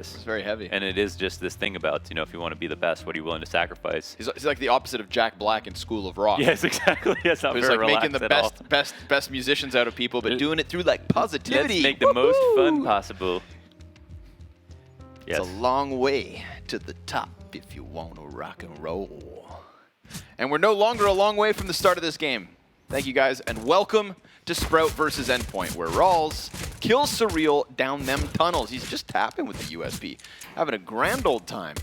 this. It's very heavy. And it is just this thing about, if you want to be the best, what are you willing to sacrifice? He's like the opposite of Jack Black in School of Rock. Yes, exactly. Yes, not He's very like making the relaxed best musicians out of people, but doing it through like positivity. Let's make the most fun possible. Yes. It's a long way to the top if you want to rock and roll. And we're no longer a long way from the start of this game. Thank you guys, and welcome to Sprout versus Endpoint, where RAALZ kills Surreal down them tunnels. He's just tapping with the USP, having a grand old time.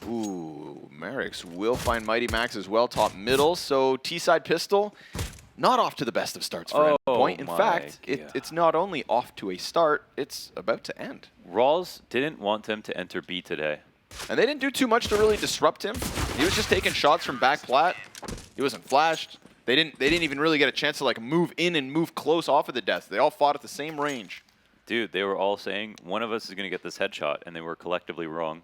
Ooh, Marix will find MiGHTYMAX as well, top middle. So T-side pistol, not off to the best of starts for Endpoint. In fact, it's not only off to a start, it's about to end. RAALZ didn't want them to enter B today. And they didn't do too much to really disrupt him. He was just taking shots from back plat. He wasn't flashed. They didn't even really get a chance to like move in and move close off of the death. They all fought at the same range. Dude, they were all saying one of us is going to get this headshot, and they were collectively wrong.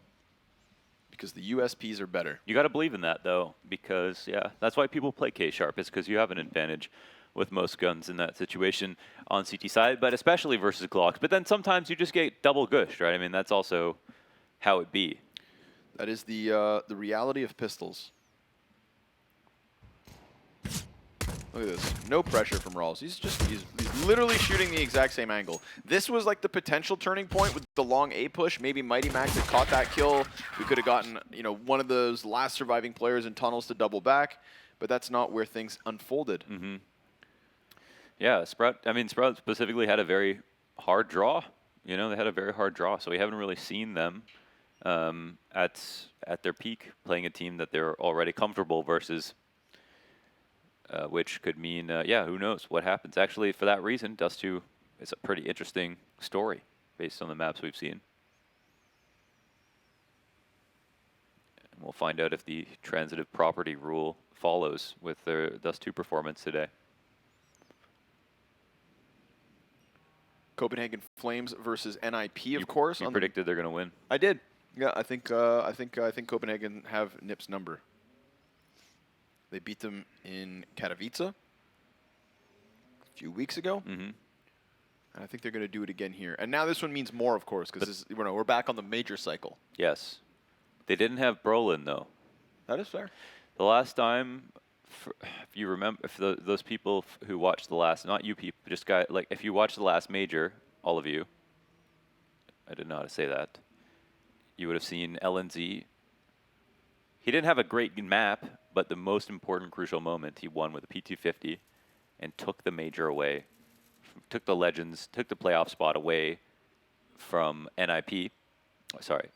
Because the USPs are better. You got to believe in that though, because yeah, that's why people play K-Sharp. It's because you have an advantage with most guns in that situation on CT side, but especially versus Glocks. But then sometimes you just get double gushed, right? I mean, that's also how it be. That is the reality of pistols. Look at this. No pressure from RAALZ. He's literally shooting the exact same angle. This was like the potential turning point with the long A push. Maybe MiGHTYMAX had caught that kill. We could have gotten, one of those last surviving players in tunnels to double back, but that's not where things unfolded. Mm-hmm. Yeah, Sprout specifically had a very hard draw. They had a very hard draw, so we haven't really seen them at their peak playing a team that they're already comfortable versus, which could mean, who knows what happens. Actually, for that reason, Dust2 is a pretty interesting story based on the maps we've seen. And we'll find out if the transitive property rule follows with their Dust2 performance today. Copenhagen Flames versus NIP, of course. You predicted they're going to win. I did. Yeah, I think Copenhagen have NIP's number. They beat them in Katowice a few weeks ago. Mm-hmm. And I think they're going to do it again here. And now this one means more, of course, because we're back on the major cycle. Yes. They didn't have Brolin, though. That is fair. The last time, if you remember, those people who watched the last, not you people, just if you watched the last major, all of you, I didn't know how to say that, you would have seen LNZ. He didn't have a great map, but the most important crucial moment, he won with a P250 and took the major away, took the Legends, took the playoff spot away from NIP. Oh, sorry.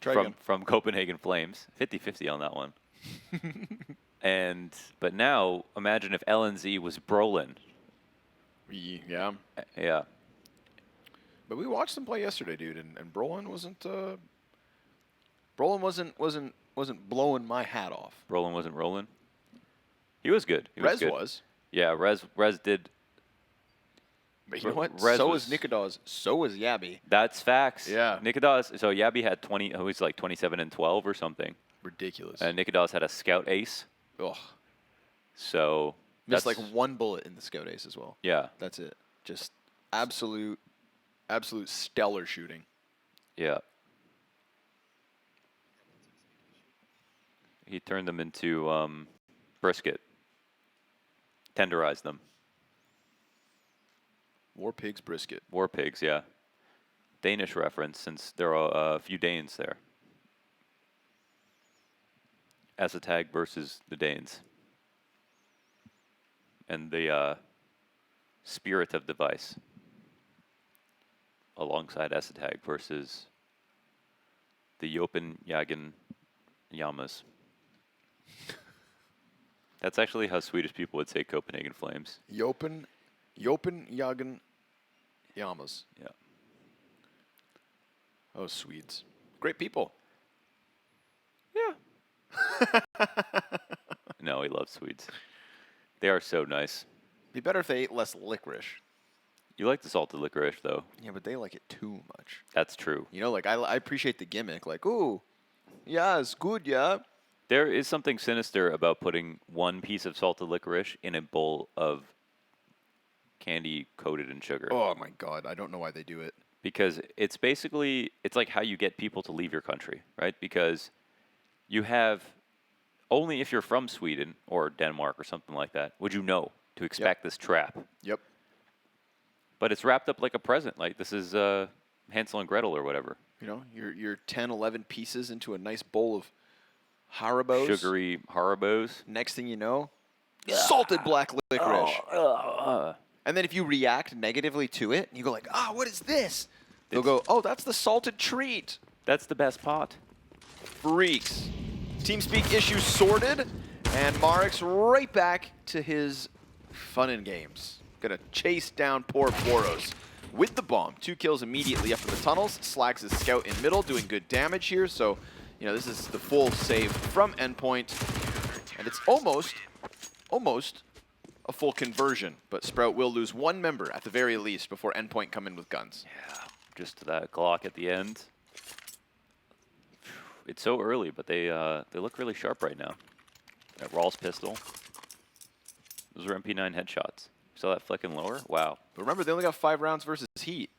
From Copenhagen Flames. 50-50 on that one. But now, imagine if LNZ was Brolin. Yeah. Yeah. But we watched them play yesterday, dude, and Brolin wasn't blowing my hat off. Brolin wasn't rolling. He was good. Rez was. Yeah, Rez did. But you know what? So was Nikodas. So was Yabby. That's facts. Yeah. Nikodas. So Yabby had 20. He was like 27 and 12 or something. Ridiculous. And Nikodas had a scout ace. Ugh. So missed like one bullet in the scout ace as well. Yeah. That's it. Just absolute stellar shooting. Yeah. He turned them into brisket. Tenderized them. War pigs brisket. War pigs, yeah. Danish reference, since there are a few Danes there. Essetag versus the Danes. And the spirit of device. Alongside Essetag versus the Jopen Yamas. That's actually how Swedish people would say Copenhagen Flames. Jopen Yamas. Yeah. Oh, Swedes. Great people. Yeah. No, he loves Swedes. They are so nice. Be better if they ate less licorice. You like the salted licorice, though. Yeah, but they like it too much. That's true. Like, I appreciate the gimmick. Like, ooh, yeah, it's good, yeah. There is something sinister about putting one piece of salted licorice in a bowl of candy coated in sugar. Oh, my God. I don't know why they do it. because it's basically, it's like how you get people to leave your country, right? Because you have, only if you're from Sweden or Denmark or something like that, would you know to expect this trap. Yep. But it's wrapped up like a present. Like this is Hansel and Gretel or whatever. You know, your 10, 11 pieces into a nice bowl of Haribos. Sugary Haribos. Next thing you know, salted black licorice. And then if you react negatively to it, you go like, ah, what is this? They'll go, oh, that's the salted treat. That's the best pot. Freaks. TeamSpeak issues sorted, and Marix right back to his fun and games. Gonna chase down poor Boros with the bomb. 2 kills immediately after the tunnels. Slacks his scout in middle, doing good damage here. So, you know, this is the full save from Endpoint. And it's almost a full conversion. But Sprout will lose 1 member at the very least before Endpoint come in with guns. Yeah, just that Glock at the end. It's so early, but they look really sharp right now. That RAALZ pistol. Those are MP9 headshots. Saw that flicking lower? Wow. But remember, they only got 5 rounds versus Heat.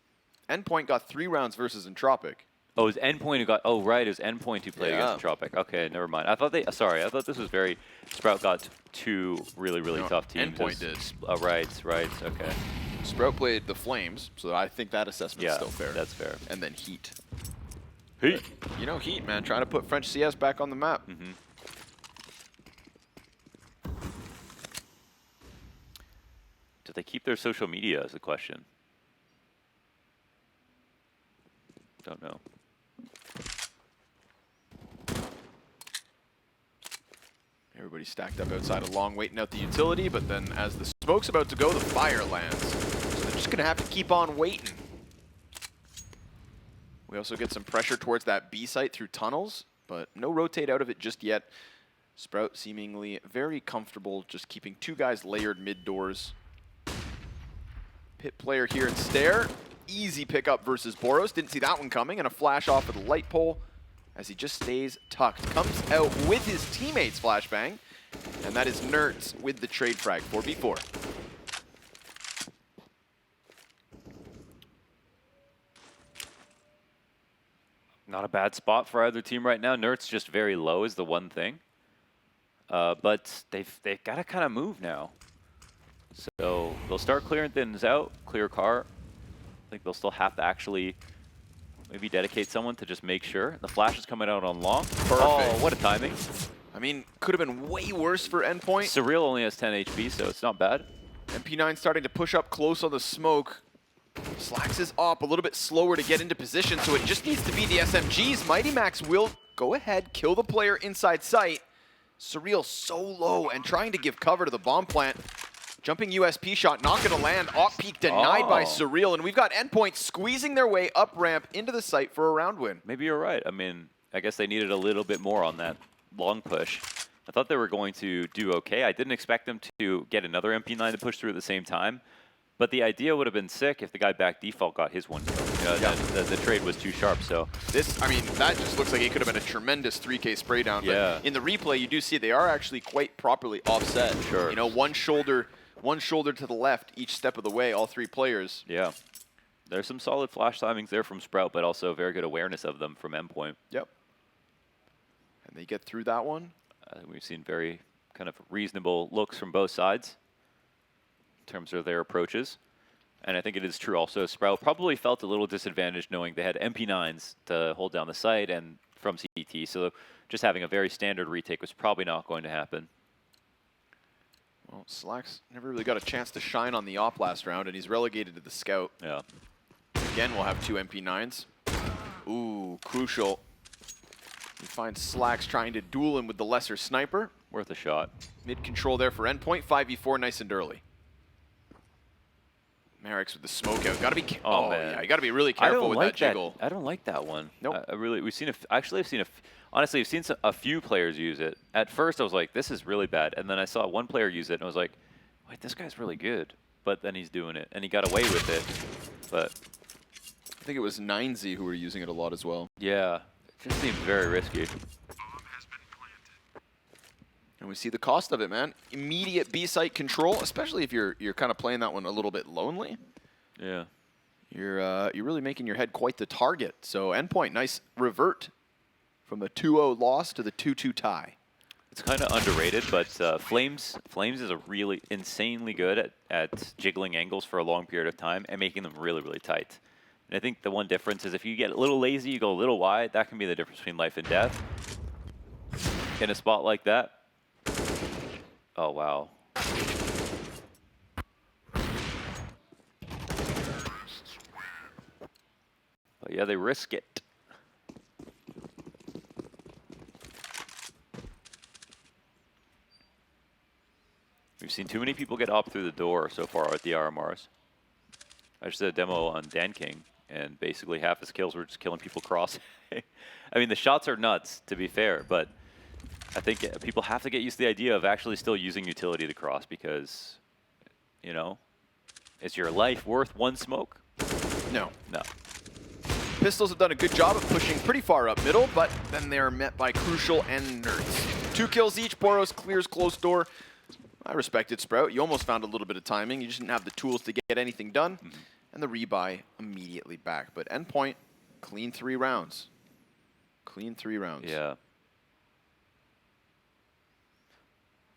Endpoint got 3 rounds versus Entropic. Oh, it was Endpoint who got, oh right, it was Endpoint who played against Entropic. Okay, never mind. I thought I thought this was very, Sprout got 2 really tough teams. Endpoint did. Right, okay. Sprout played the Flames, so I think that assessment's still fair. That's fair. And then Heat. Heat. But, you know, Heat, man, trying to put French CS back on the map. Mm-hmm. Do they keep their social media is the question. Don't know. Everybody's stacked up outside of long, waiting out the utility, but then as the smoke's about to go, the fire lands. So they're just going to have to keep on waiting. We also get some pressure towards that B site through tunnels, but no rotate out of it just yet. Sprout seemingly very comfortable just keeping 2 guys layered mid doors. Pit player here in Stair. Easy pickup versus Boros. Didn't see that one coming, and a flash off of the light pole as he just stays tucked. Comes out with his teammates flashbang, and that is Nerds with the trade frag, 4v4. Not a bad spot for either team right now. Nerds just very low is the one thing. But they've got to kind of move now. So they'll start clearing things out, clear car. I think they'll still have to actually maybe dedicate someone to just make sure. The flash is coming out on long. Perfect. Oh, what a timing. I mean, could have been way worse for Endpoint. Surreal only has 10 HP, so it's not bad. MP9 starting to push up close on the smoke. Slacks is up a little bit slower to get into position, so it just needs to be the SMGs. MiGHTYMAX will go ahead, kill the player inside sight. Surreal so low and trying to give cover to the bomb plant. Jumping USP shot, not going to land. Op peek denied by Surreal, and we've got Endpoint squeezing their way up ramp into the site for a round win. Maybe you're right. I mean, I guess they needed a little bit more on that long push. I thought they were going to do okay. I didn't expect them to get another MP9 to push through at the same time. But the idea would have been sick if the guy back default got his 1 kill. You know, the trade was too sharp, so. This, I mean, that just looks like it could have been a tremendous 3K spray down. Yeah. But in the replay, you do see they are actually quite properly offset. Sure. You know, one shoulder to the left each step of the way, all 3 players. Yeah. There's some solid flash timings there from Sprout, but also very good awareness of them from Endpoint. Yep. And they get through that one. We've seen very kind of reasonable looks from both sides in terms of their approaches. And I think it is true also, Sprout probably felt a little disadvantaged knowing they had MP9s to hold down the site and from CT, so just having a very standard retake was probably not going to happen. Well, Slacks never really got a chance to shine on the op last round, and he's relegated to the scout. Yeah. Again, we'll have 2 MP9s. Ooh, crucial. We find Slacks trying to duel him with the lesser sniper. Worth a shot. Mid control there for Endpoint. 5v4, nice and early. Marix with the smoke out. Gotta be. Oh man, yeah, you gotta be really careful with that jiggle. I don't like that one. Nope. We've seen actually I've seen honestly I've seen a few players use it. At first I was like, this is really bad, and then I saw one player use it and I was like, wait, this guy's really good. But then he's doing it and he got away with it. But I think it was 9Z who were using it a lot as well. Yeah, it just seems very risky. And we see the cost of it, man. Immediate B site control, especially if you're kind of playing that one a little bit lonely. Yeah. You're really making your head quite the target. So Endpoint, nice revert from a 2-0 loss to the 2-2 tie. It's kind of underrated, but Flames is a really insanely good at jiggling angles for a long period of time and making them really, really tight. And I think the one difference is if you get a little lazy, you go a little wide, that can be the difference between life and death. In a spot like that. Oh, wow. But yeah, they risk it. We've seen too many people get up through the door so far at the RMRs. I just did a demo on Dan King, and basically half his kills were just killing people cross. I mean, the shots are nuts, to be fair, but I think people have to get used to the idea of actually still using utility to cross because, you know, is your life worth one smoke? No. No. Pistols have done a good job of pushing pretty far up middle, but then they're met by Crucial and Nerds. 2 kills each. Boros clears close door. I respect it, Sprout. You almost found a little bit of timing. You just didn't have the tools to get anything done. And the rebuy immediately back. But Endpoint, clean 3 rounds. Clean 3 rounds. Yeah.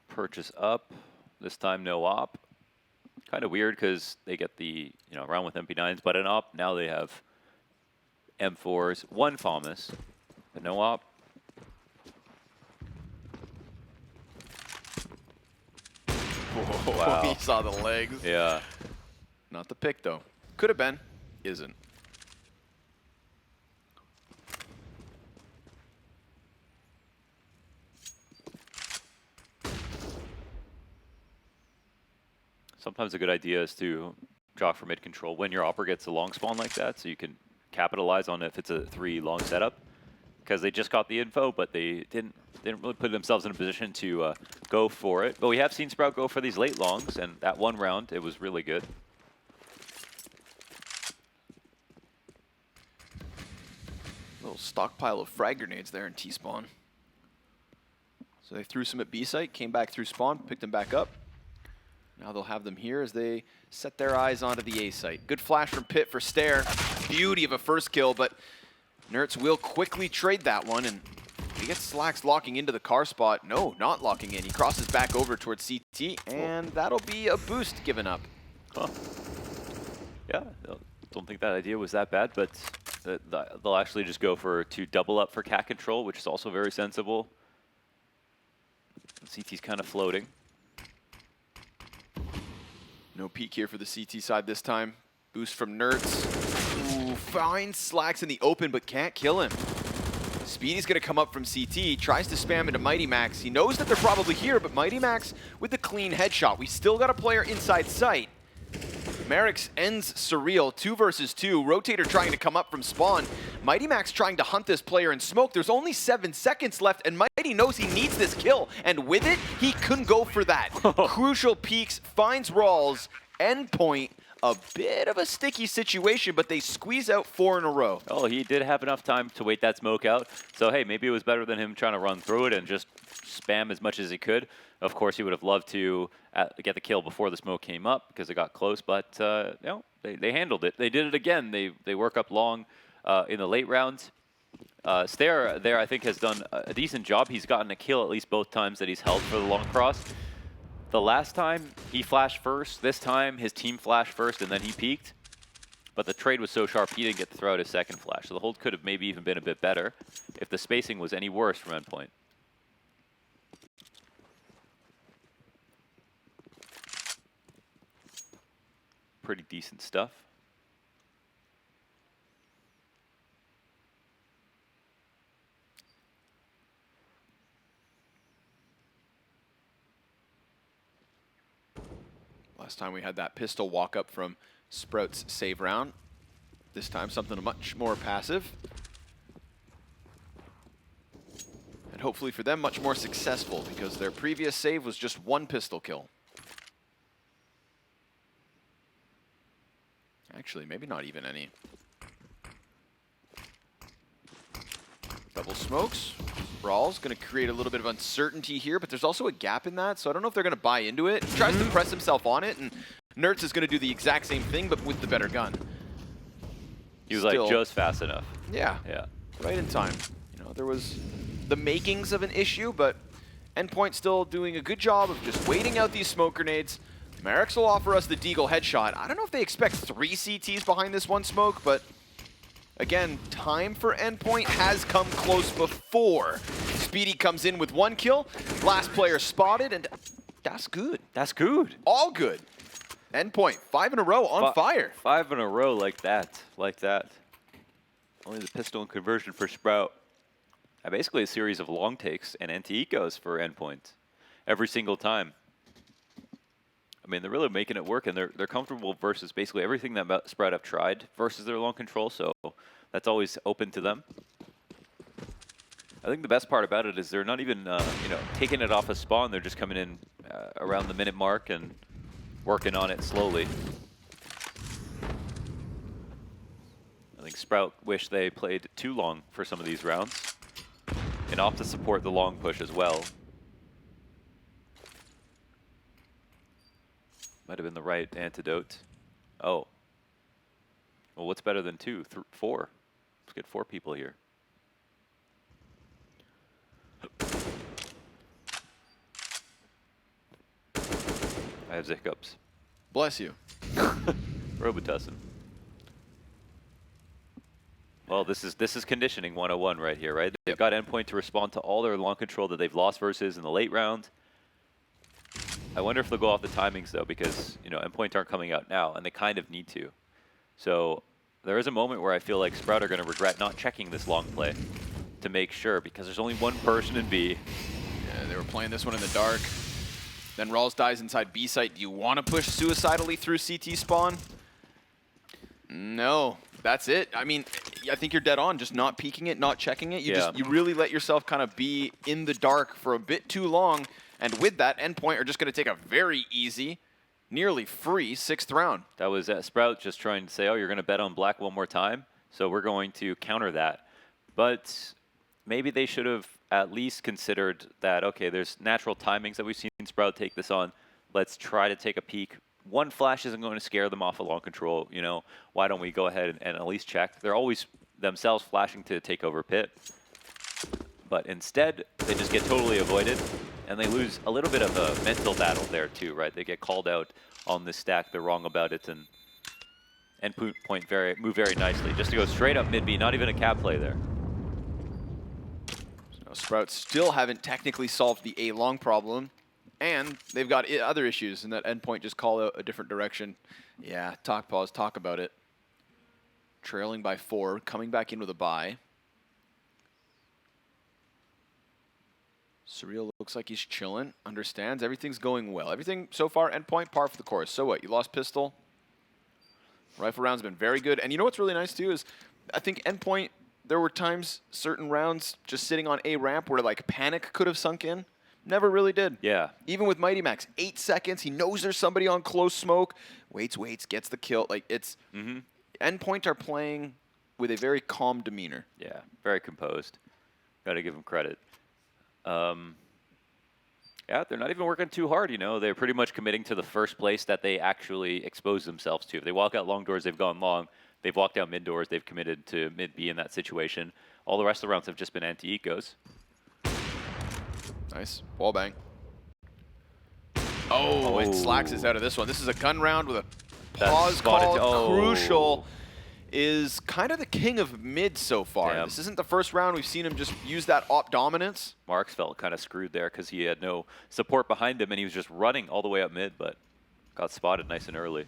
Purchase up. This time no op. Kind of weird because they get the round with MP9s, but an op. Now they have M4s, 1 FAMAS, but no op. Whoa, wow. He saw the legs. Yeah. Not the pick, though. Could have been. Isn't. Sometimes a good idea is to draw for mid control when your opera gets a long spawn like that, so you can capitalize on if it's a 3 long setup. Because they just got the info, but they didn't really put themselves in a position to go for it. But we have seen Sprout go for these late longs, and that one round, it was really good. Little stockpile of frag grenades there in T-spawn. So they threw some at B site, came back through spawn, picked them back up. Now they'll have them here as they set their eyes onto the A site. Good flash from Pit for Stare. Beauty of a first kill, but Nerds will quickly trade that one, and he gets Slacks locking into the car spot. No, not locking in. He crosses back over towards CT, and that'll be a boost given up. Huh. Yeah, don't think that idea was that bad, but they'll actually just go to double up for cat control, which is also very sensible. CT's kind of floating. No peek here for the CT side this time. Boost from Nerds. Ooh, finds Slacks in the open, but can't kill him. Spiidi's going to come up from CT, tries to spam into MiGHTYMAX. He knows that they're probably here, but MiGHTYMAX with the clean headshot. We still got a player inside sight. Marix ends Surreal, 2 versus 2. Rotator trying to come up from spawn. MiGHTYMAX trying to hunt this player in smoke. There's only 7 seconds left, and Mighty knows he needs this kill. And with it, he couldn't go for that. Crucial peeks, finds RAALZ. Endpoint, a bit of a sticky situation, but they squeeze out 4 in a row. Oh, he did have enough time to wait that smoke out. So, hey, maybe it was better than him trying to run through it and just spam as much as he could. Of course, he would have loved to get the kill before the smoke came up because it got close, but they handled it. They did it again. They work up long in the late rounds. Stare there, I think, has done a decent job. He's gotten a kill at least both times that he's held for the long cross. The last time, he flashed first. This time, his team flashed first, and then he peeked. But the trade was so sharp, he didn't get to throw out his second flash. So the hold could have maybe even been a bit better if the spacing was any worse from Endpoint. Pretty decent stuff. Last time we had that pistol walk up from Sprout's save round. This time something much more passive. And hopefully for them much more successful because their previous save was just 1 pistol kill. Actually, maybe not even any. Double smokes. RAALZ going to create a little bit of uncertainty here, but there's also a gap in that, so I don't know if they're going to buy into it. He tries to press himself on it, and Nerds is going to do the exact same thing, but with the better gun. He was still, like just fast enough. Yeah. Yeah. Right in time. You know, there was the makings of an issue, but Endpoint still doing a good job of just waiting out these smoke grenades. Marix will offer us the Deagle headshot. I don't know if they expect 3 CTs behind this one smoke, but again, time for Endpoint has come close before. Spiidi comes in with 1 kill. Last player spotted, and that's good. That's good. All good. Endpoint, 5 in a row on fire. 5 in a row like that. Like that. Only the pistol and conversion for Sprout. Basically a series of long takes and anti-ecos for Endpoint. Every single time. I mean, they're really making it work, and they're comfortable versus basically everything that Sprout have tried versus their long control, so that's always open to them. I think the best part about it is they're not even, you know, taking it off a spawn. They're just coming in around the minute mark and working on it slowly. I think Sprout wish they played too long for some of these rounds and opt to support the long push as well. Might have been the right antidote. Oh. Well, what's better than 2? 4. Let's get 4 people here. I have hiccups. Bless you. Robitussin. Well, this is conditioning 101 right here, right? They've got Endpoint to respond to all their long control that they've lost versus in the late round. I wonder if they'll go off the timings, though, because, you know, Endpoint aren't coming out now, and they kind of need to. So there is a moment where I feel like Sprout are going to regret not checking this long play to make sure, because there's only one person in B. Yeah, they were playing this one in the dark. Then RAALZ dies inside B site. Do you want to push suicidally through CT spawn? No, that's it. I mean, I think you're dead on. Just not peeking it, not checking it. You really let yourself kind of be in the dark for a bit too long. And with that, Endpoint are just going to take a very easy, nearly free 6th round. That was Sprout just trying to say, oh, you're going to bet on black one more time, so we're going to counter that. But maybe they should have at least considered that, okay, there's natural timings that we've seen Sprout take this on. Let's try to take a peek. One flash isn't going to scare them off a long control, you know. Why don't we go ahead and at least check? They're always themselves flashing to take over pit. But instead, they just get totally avoided, and they lose a little bit of a mental battle there too, right? They get called out on this stack, they're wrong about it, and Endpoint move very nicely. Just to go straight up mid B, not even a cap play there. So Sprout still haven't technically solved the A long problem, and they've got other issues, and that Endpoint just call out a different direction. Yeah, pause, talk about it. Trailing by 4, coming back in with a bye. Surreal looks like he's chilling, understands everything's going well. Everything so far, Endpoint, par for the course. So what, you lost pistol? Rifle rounds have been very good. And you know what's really nice too is I think Endpoint, there were times, certain rounds just sitting on A ramp where like panic could have sunk in. Never really did. Yeah. Even with MiGHTYMAX, 8 seconds, he knows there's somebody on close smoke, waits, gets the kill. Like it's, Endpoint are playing with a very calm demeanor. Yeah, very composed. Got to give them credit. Yeah, they're not even working too hard, you know. They're pretty much committing to the first place that they actually expose themselves to. If they walk out long doors, they've gone long. They've walked out mid doors, they've committed to mid B in that situation. All the rest of the rounds have just been anti-ecos. Nice. Wall bang. Oh, and Slacks is out of this one. This is a gun round with a pause call. Crucial is kind of the king of mid so far. Damn. This isn't the first round we've seen him just use that op dominance. Marix felt kind of screwed there because he had no support behind him, and he was just running all the way up mid, but got spotted nice and early.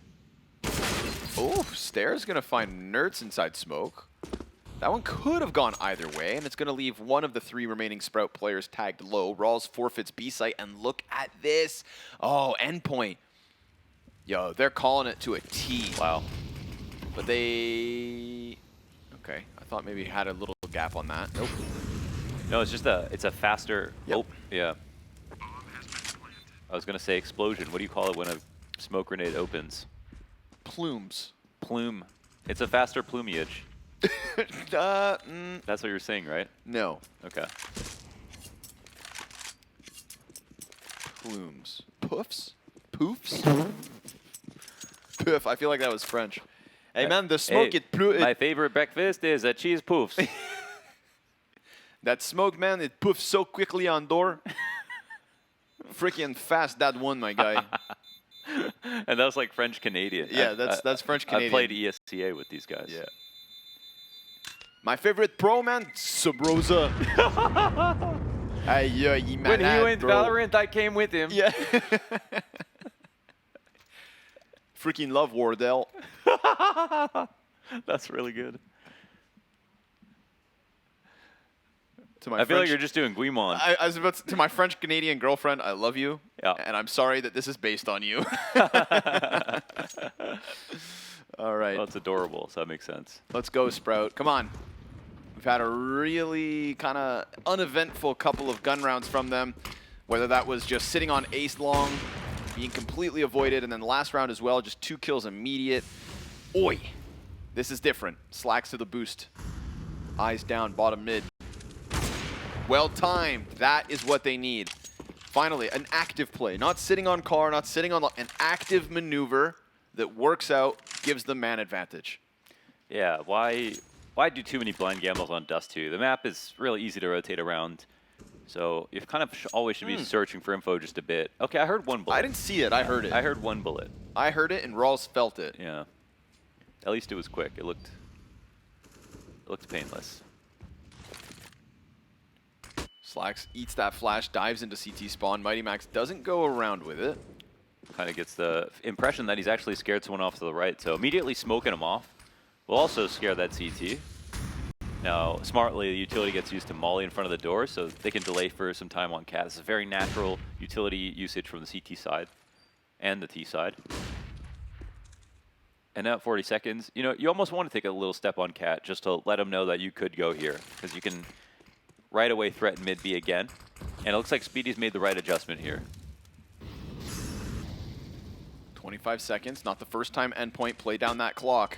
Oh, Stair's going to find Nerds inside smoke. That one could have gone either way, and it's going to leave one of the 3 remaining Sprout players tagged low. RAALZ forfeits B site, and look at this. Oh, Endpoint. Yo, they're calling it to a T. Wow. But they... Okay, I thought maybe had a little gap on that. Nope. No, it's just it's a faster... Yep. Oh, yeah. I was going to say explosion. What do you call it when a smoke grenade opens? Plumes. Plume. It's a faster plumage. That's what you're saying, right? No. Okay. Plumes. Poofs? Poofs? Poof, I feel like that was French. Hey man, the smoke, my favorite breakfast is a cheese poofs. that smoke, man, it poofs so quickly on door. Freaking fast, that one, my guy. And that was like French Canadian. Yeah, that's French Canadian. I played ESCA with these guys. Yeah. My favorite pro, man, Subrosa. When he went Valorant, I came with him. Yeah. Freaking love Wardell. That's really good. I feel like you're just doing Guimon. I was about to my French Canadian girlfriend, I love you. Yeah. And I'm sorry that this is based on you. All right. Well, it's adorable, so that makes sense. Let's go, Sprout. Come on. We've had a really kind of uneventful couple of gun rounds from them, whether that was just sitting on ace long, being completely avoided, and then the last round as well, just 2 kills immediate. Oi. This is different. Slacks to the boost. Eyes down, bottom mid. Well timed. That is what they need. Finally, an active play. Not sitting on car, not sitting on an active maneuver that works out, gives them man advantage. Yeah, why do too many blind gambles on Dust2? The map is really easy to rotate around, so you kind of always should be searching for info just a bit. Okay, I heard one bullet. I didn't see it, I heard it. I heard one bullet. I heard it and RAALZ felt it. Yeah. At least it was quick. It looked painless. Slacks eats that flash, dives into CT spawn. MiGHTYMAX doesn't go around with it. Kind of gets the impression that he's actually scared someone off to the right, so immediately smoking him off will also scare that CT. Now, smartly, the utility gets used to molly in front of the door, so they can delay for some time on cat. It's a very natural utility usage from the CT side and the T side. And now at 40 seconds, you know, you almost want to take a little step on cat just to let him know that you could go here, because you can right away threaten mid B again. And it looks like Spiidi's made the right adjustment here. 25 seconds, not the first time Endpoint play down that clock.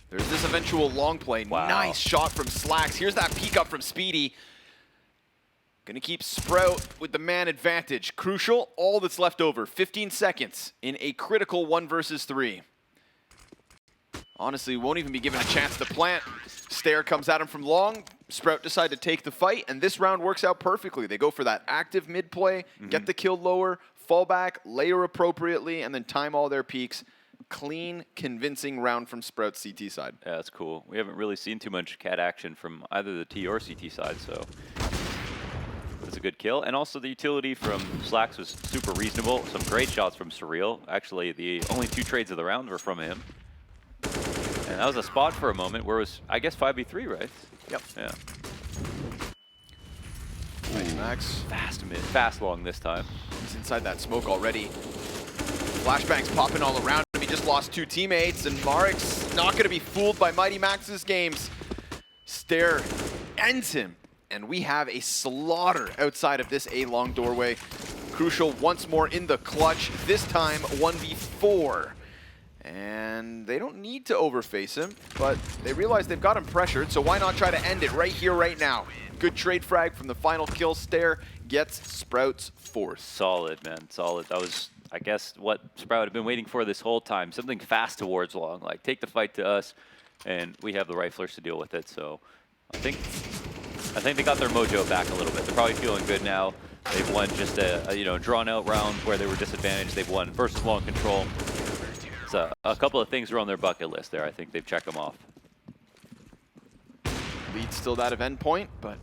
There's this eventual long play. Wow. Nice shot from Slacks. Here's that peek up from Spiidi. Gonna keep Sprout with the man advantage. Crucial, all that's left over. 15 seconds in a critical 1 versus 3. Honestly, won't even be given a chance to plant. Stare comes at him from long. Sprout decide to take the fight, and this round works out perfectly. They go for that active mid play, get the kill lower, fall back, layer appropriately, and then time all their peaks. Clean, convincing round from Sprout's CT side. Yeah, that's cool. We haven't really seen too much cat action from either the T or CT side, so that's a good kill. And also the utility from Slacks was super reasonable. Some great shots from Surreal. Actually, the only 2 trades of the round were from him. And that was a spot for a moment where it was, I guess, 5v3, right? Yep. Yeah. MiGHTYMAX. Fast mid, fast long this time. He's inside that smoke already. Flashbangs popping all around him. He just lost 2 teammates, and Marix not going to be fooled by MiGHTYMAX's games. Stare ends him, and we have a slaughter outside of this A-long doorway. Crucial once more in the clutch, this time 1v4. And they don't need to overface him, but they realize they've got him pressured, so why not try to end it right here, right now? Good trade frag from the final kill. Stare gets Sprout's 4th. Solid, man, solid. That was, I guess, what Sprout had been waiting for this whole time. Something fast towards long, like take the fight to us, and we have the riflers to deal with it. So I think they got their mojo back a little bit. They're probably feeling good now. They've won just a drawn out round where they were disadvantaged. They've won versus long control. So a couple of things are on their bucket list there. I think they've checked them off. Lead still that of Endpoint, but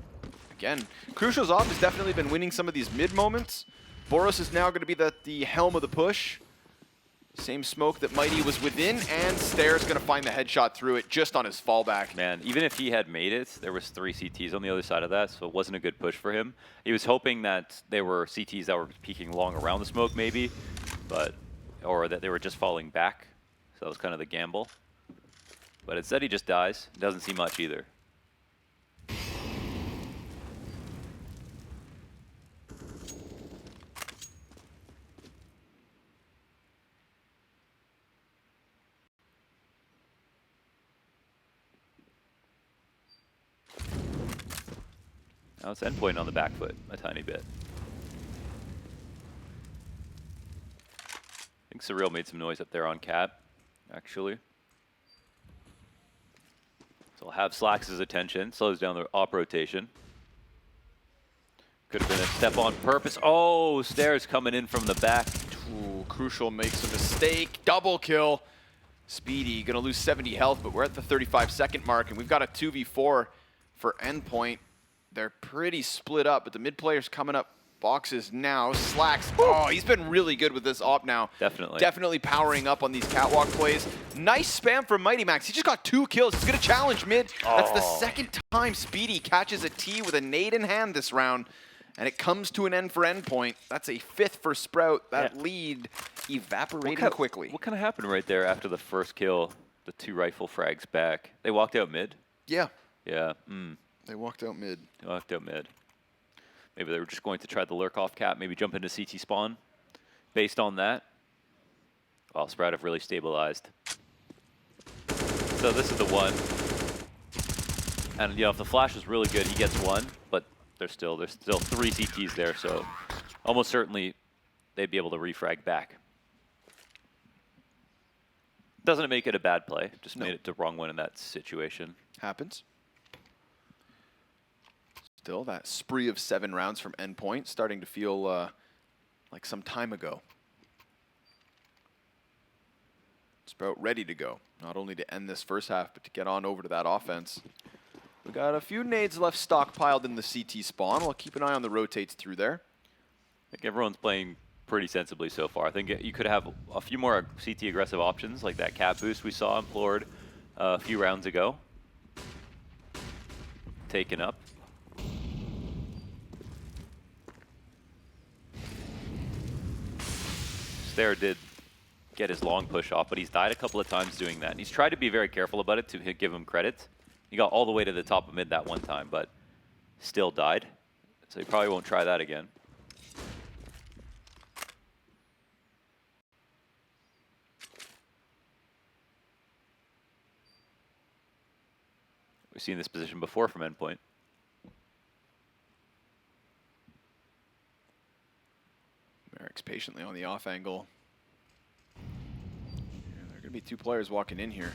again, Crucial's off has definitely been winning some of these mid moments. Boros is now going to be the helm of the push. Same smoke that Mighty was within, and Stare's going to find the headshot through it just on his fallback. Man, even if he had made it, there was 3 CTs on the other side of that, so it wasn't a good push for him. He was hoping that there were CTs that were peeking long around the smoke maybe, or that they were just falling back. So that was kind of the gamble. But instead he just dies. Doesn't see much either. Now it's Endpoint on the back foot a tiny bit. I think Surreal made some noise up there on cat, actually. So I'll have Slacks' attention, slows down the op rotation. Could have been a step on purpose. Oh, Stairs coming in from the back. Ooh, Crucial makes a mistake. Double kill. Spiidi gonna lose 70 health, but we're at the 35-second mark, and we've got a 2v4 for Endpoint. They're pretty split up, but the mid player's coming up boxes now. Slacks, oh, he's been really good with this op now. Definitely. Definitely powering up on these catwalk plays. Nice spam from MiGHTYMAX. He just got 2 kills. He's gonna challenge mid. That's the second time Spiidi catches a T with a nade in hand this round. And it comes to an end for Endpoint. That's a 5th for Sprout. That lead evaporating quickly. What kind of happened right there after the first kill? The 2 rifle frags back. They walked out mid? Yeah. Yeah. They walked out mid. They walked out mid. Maybe they were just going to try the lurk off cap, maybe jump into CT spawn. Based on that, well, Sprout have really stabilized. So this is the one. And you know, if the flash is really good, he gets 1, but there's still 3 CTs there, so almost certainly they'd be able to refrag back. Doesn't make it a bad play, just made it the wrong one in that situation. Happens. Still, that spree of 7 rounds from Endpoint starting to feel like some time ago. Sprout ready to go, not only to end this first half, but to get on over to that offense. We got a few nades left stockpiled in the CT spawn. We'll keep an eye on the rotates through there. I think everyone's playing pretty sensibly so far. I think you could have a few more CT aggressive options, like that cap boost we saw implored a few rounds ago. Taken up. Stair did get his long push off, but he's died a couple of times doing that. And he's tried to be very careful about it to give him credit. He got all the way to the top of mid that one time, but still died. So he probably won't try that again. We've seen this position before from Endpoint. Marix patiently on the off angle. Yeah, there are going to be 2 players walking in here.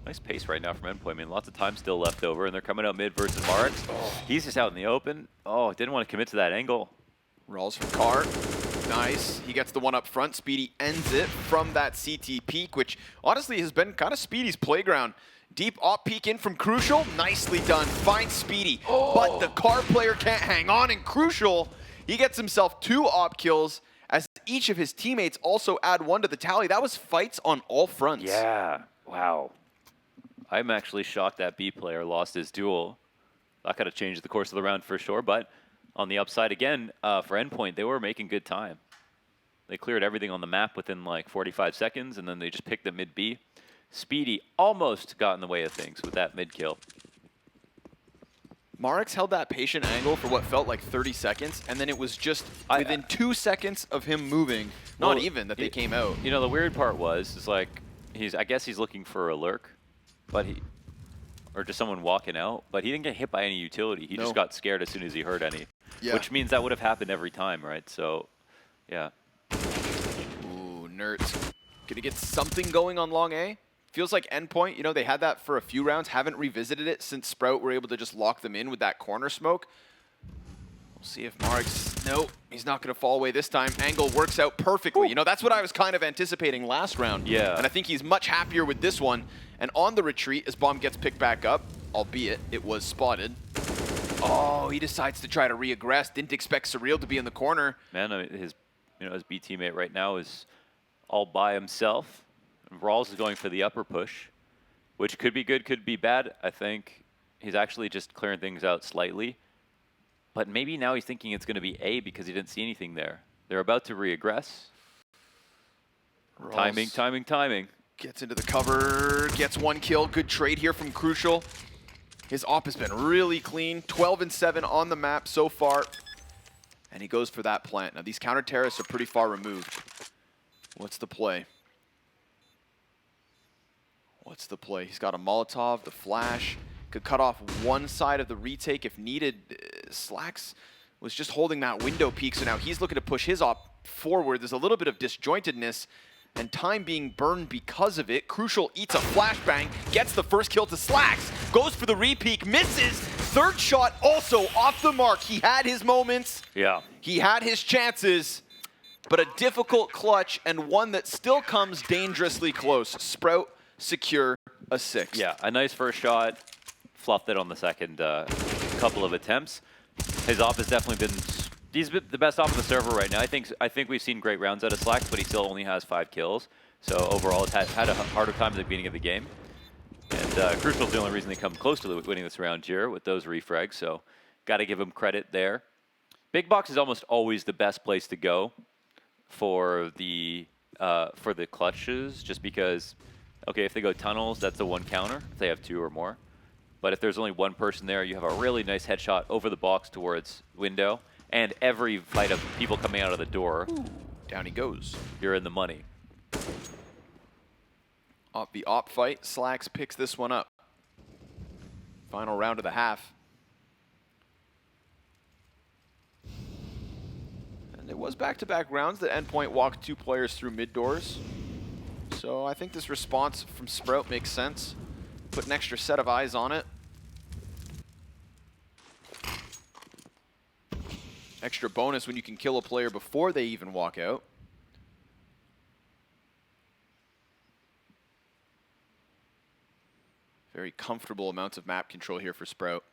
Nice pace right now from Endpoint. I mean, lots of time still left over, and they're coming out mid versus Marix. He's just out in the open. Oh, didn't want to commit to that angle. RAALZ from Car. Nice. He gets the one up front. Spiidi ends it from that CT peak, which honestly has been kind of Spiidi's playground. Deep op peek in from Crucial. Nicely done. Finds Spiidi. But the Car player can't hang on, and Crucial, he gets himself 2 op kills as each of his teammates also add 1 to the tally. That was fights on all fronts. Yeah. Wow. I'm actually shocked that B player lost his duel. That could have changed the course of the round for sure, but on the upside again, for Endpoint, they were making good time. They cleared everything on the map within like 45 seconds, and then they just picked the mid B. Spiidi almost got in the way of things with that mid kill. Marix held that patient angle for what felt like 30 seconds, and then it was just within 2 seconds of him moving, not even, that they came out. You know, the weird part is like, I guess he's looking for a lurk, but or just someone walking out, but he didn't get hit by any utility. He just got scared as soon as he heard any, which means that would have happened every time, right? So, yeah. Ooh, Nerds. Gonna get something going on long A. Feels like Endpoint, you know, they had that for a few rounds, haven't revisited it since Sprout were able to just lock them in with that corner smoke. We'll see if Marix, nope, he's not gonna fall away this time. Angle works out perfectly. You know, that's what I was kind of anticipating last round. Yeah. And I think he's much happier with this one. And on the retreat, as Bomb gets picked back up, albeit it was spotted. Oh, he decides to try to re-aggress. Didn't expect Surreal to be in the corner. Man, I mean, his B teammate right now is all by himself. RAALZ is going for the upper push, which could be good, could be bad. I think he's actually just clearing things out slightly. But maybe now he's thinking it's going to be A because he didn't see anything there. They're about to re-aggress. Timing, timing, timing. Gets into the cover, gets 1 kill. Good trade here from Crucial. His op has been really clean. 12 and 7 on the map so far. And he goes for that plant. Now, these counter terrorists are pretty far removed. What's the play? What's the play? He's got a Molotov, the flash. Could cut off one side of the retake if needed. Slacks was just holding that window peak, so now he's looking to push his op forward. There's a little bit of disjointedness and time being burned because of it. Crucial eats a flashbang, gets the first kill to Slacks, goes for the repeak, misses. Third shot also off the mark. He had his moments. Yeah. He had his chances, but a difficult clutch and one that still comes dangerously close. Sprout secure a 6. Yeah, a nice first shot. Fluffed it on the second couple of attempts. His off has definitely been. He's been the best off of the server right now. I think we've seen great rounds out of Slacks, but he still only has 5 kills. So overall, it's had a harder time at the beginning of the game. And Crucial's the only reason they come close to winning this round here with those refrags. So got to give him credit there. Big box is almost always the best place to go for the clutches, just because, okay, if they go tunnels, that's the one counter. If they have 2 or more. But if there's only one person there, you have a really nice headshot over the box towards window. And every fight of people coming out of the door, down he goes. You're in the money. The op fight, Slacks picks this one up. Final round of the half. And it was back-to-back rounds that Endpoint walked 2 players through mid doors. So I think this response from Sprout makes sense. Put an extra set of eyes on it. Extra bonus when you can kill a player before they even walk out. Very comfortable amounts of map control here for Sprout.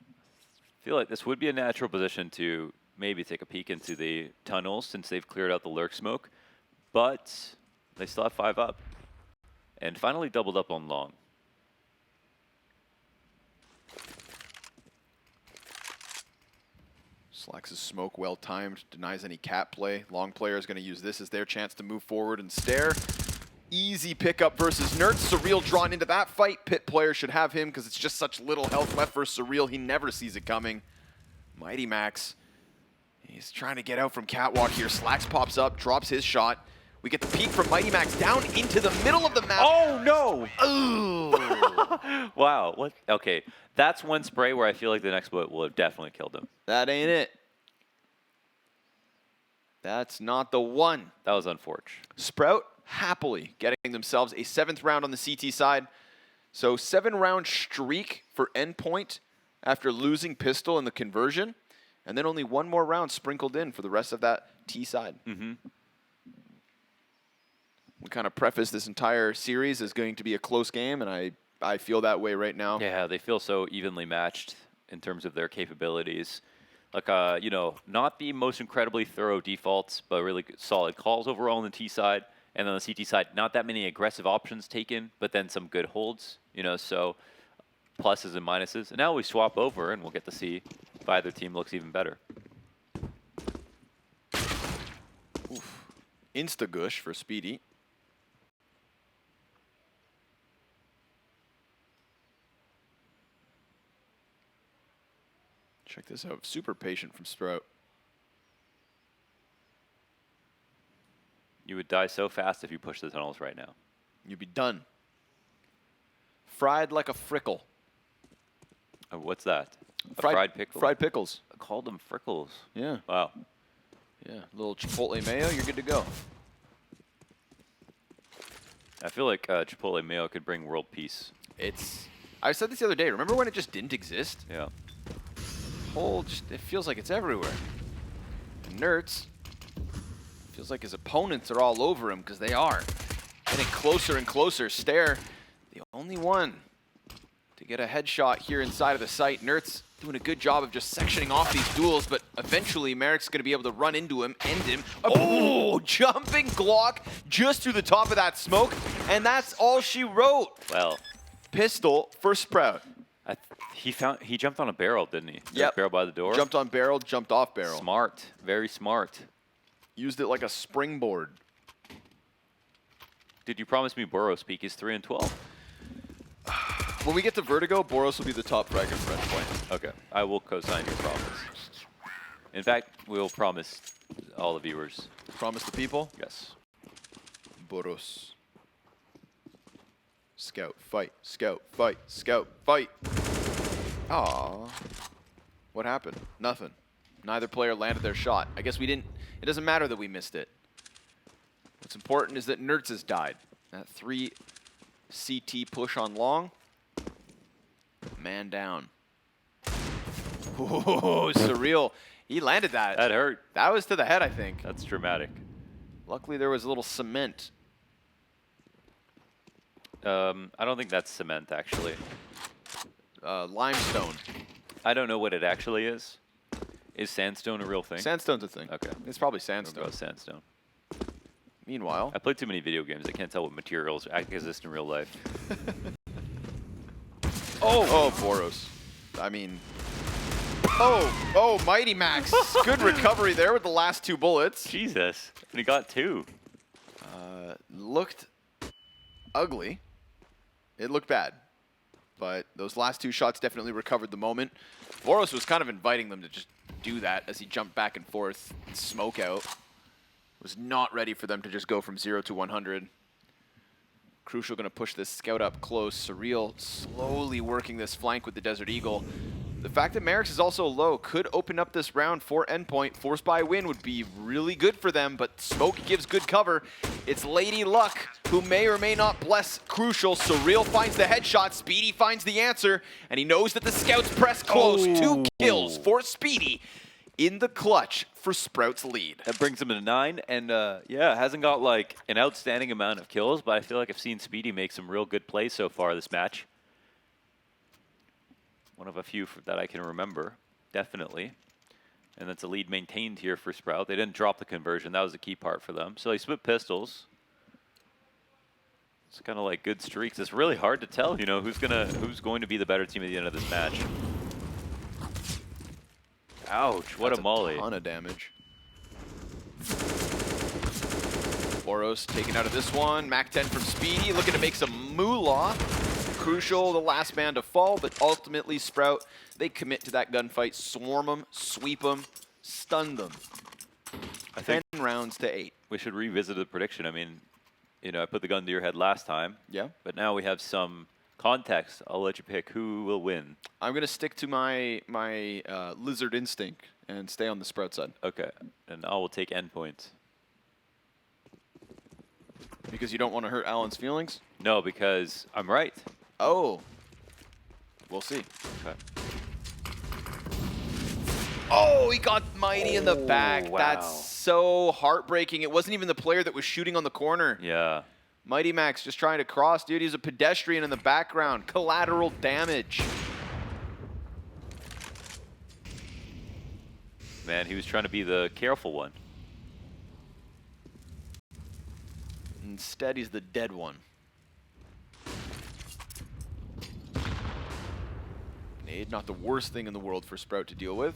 I feel like this would be a natural position to maybe take a peek into the tunnels since they've cleared out the lurk smoke, but they still have 5 up. And finally doubled up on long. Slacks' smoke well-timed, denies any cap play. Long player is going to use this as their chance to move forward and stare. Easy pickup versus Nerds. Surreal drawn into that fight. Pit player should have him because it's just such little health left for Surreal. He never sees it coming. MiGHTYMAX, he's trying to get out from catwalk here. Slacks pops up, drops his shot. We get the peek from MiGHTYMAX down into the middle of the map. Oh, no! Ooh. Wow. What? Okay, that's one spray where I feel like the next bullet will have definitely killed him. That ain't it. That's not the one. That was unfortunate. Sprout happily getting themselves a 7th round on the CT side. So 7-round streak for Endpoint after losing pistol in the conversion. And then only 1 more round sprinkled in for the rest of that T side. Mm-hmm. We kind of preface this entire series as going to be a close game, and I feel that way right now. Yeah, they feel so evenly matched in terms of their capabilities. Like, you know, not the most incredibly thorough defaults, but really good, solid calls overall on the T side. And on the CT side, not that many aggressive options taken, but then some good holds, you know, so pluses and minuses. And now we swap over, and we'll get to see if either team looks even better. Oof. Insta-gush for Spiidi. Check this out. Super patient from Sprout. You would die so fast if you push the tunnels right now. You'd be done. Fried like a frickle. Oh, what's that? A fried pickle? Fried pickles. I called them frickles. Yeah. Wow. Yeah. A little Chipotle mayo, you're good to go. I feel like Chipotle mayo could bring world peace. I said this the other day. Remember when it just didn't exist? Yeah. It feels like it's everywhere. And Nerds feels like his opponents are all over him because they are. Getting closer and closer. Stare, the only one to get a headshot here inside of the site. Nerds doing a good job of just sectioning off these duels, but eventually Marix is going to be able to run into him, end him. Oh, jumping Glock just through the top of that smoke, and that's all she wrote. Well, pistol for Sprout. He jumped on a barrel, didn't he? Yep. Barrel by the door. Jumped on barrel, jumped off barrel. Smart, very smart. Used it like a springboard. Did you promise me Boros peak is 3 and 12? When we get to Vertigo, Boros will be the top fragger for Endpoint. Okay, I will co-sign your promise. In fact, we'll promise all the viewers. Promise the people? Yes. Boros. Scout, fight, scout, fight, scout, fight. Aww. What happened? Nothing. Neither player landed their shot. I guess we didn't. It doesn't matter that we missed it. What's important is that Nertz has died. That 3 CT push on long. Man down. Oh, surreal. He landed that. That hurt. That was to the head, I think. That's dramatic. Luckily, there was a little cement. I don't think that's cement, actually. Limestone. I don't know what it actually is. Is sandstone a real thing? Sandstone's a thing. Okay. It's probably I don't sandstone. know about sandstone. Meanwhile, I played too many video games. I can't tell what materials exist in real life. oh, Boros. I mean, oh, MiGHTYMAX. Good recovery there with the last 2 bullets. Jesus. And he got 2. Looked ugly. It looked bad. But those last 2 shots definitely recovered the moment. Boros was kind of inviting them to just do that as he jumped back and forth, smoke out. Was not ready for them to just go from 0 to 100. Crucial going to push this scout up close. Surreal slowly working this flank with the Desert Eagle. The fact that Marix is also low could open up this round for Endpoint. Force by win would be really good for them, but smoke gives good cover. It's Lady Luck who may or may not bless Crucial. Surreal finds the headshot. Spiidi finds the answer, and he knows that the scouts press close. 2 kills for Spiidi in the clutch for Sprout's lead. That brings him to 9, and yeah, hasn't got like an outstanding amount of kills, but I feel like I've seen Spiidi make some real good plays so far this match. One of a few that I can remember, definitely. And that's a lead maintained here for Sprout. They didn't drop the conversion. That was the key part for them. So they split pistols. It's kind of like good streaks. It's really hard to tell, you know, who's going to be the better team at the end of this match. Ouch, what a molly. That's a ton of damage. Boros taken out of this one. Mac 10 from Spiidi, looking to make some moolah. Crucial, the last man to fall, but ultimately Sprout, they commit to that gunfight, swarm them, sweep them, stun them. I think 10 rounds to 8. we should revisit the prediction. I mean, you know, I put the gun to your head last time. Yeah. But now we have some context. I'll let you pick who will win. I'm going to stick to my lizard instinct and stay on the Sprout side. Okay, and I will take Endpoint. Because you don't want to hurt Alan's feelings? No, because I'm right. Oh. We'll see. Okay. Oh, he got Mighty in the back. Wow. That's so heartbreaking. It wasn't even the player that was shooting on the corner. Yeah. MiGHTYMAX just trying to cross, dude. He's a pedestrian in the background. Collateral damage. Man, he was trying to be the careful one. Instead, he's the dead one. Nade, not the worst thing in the world for Sprout to deal with.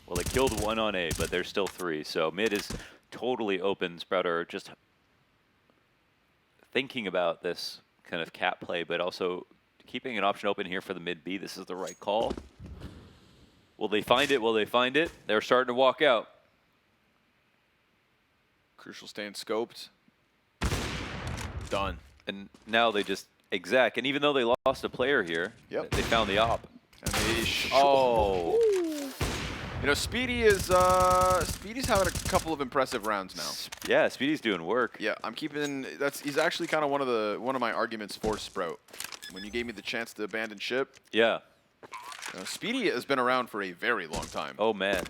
Well, they killed 1 on A, but there's still 3. So mid is totally open. Sprout are just thinking about this kind of cap play, but also keeping an option open here for the mid B. This is the right call. Will they find it? Will they find it? They're starting to walk out. Crucial staying scoped. Done. And now they just exec. And even though they lost a player here, Yep. they found the op. And they Oh. You know, Spiidi's having a couple of impressive rounds now. Yeah, Spiidi's doing work. Yeah, I'm keeping. He's actually kind of one of my arguments for Sprout. When you gave me the chance to abandon ship, Yeah. Spiidi has been around for a very long time. Oh, man.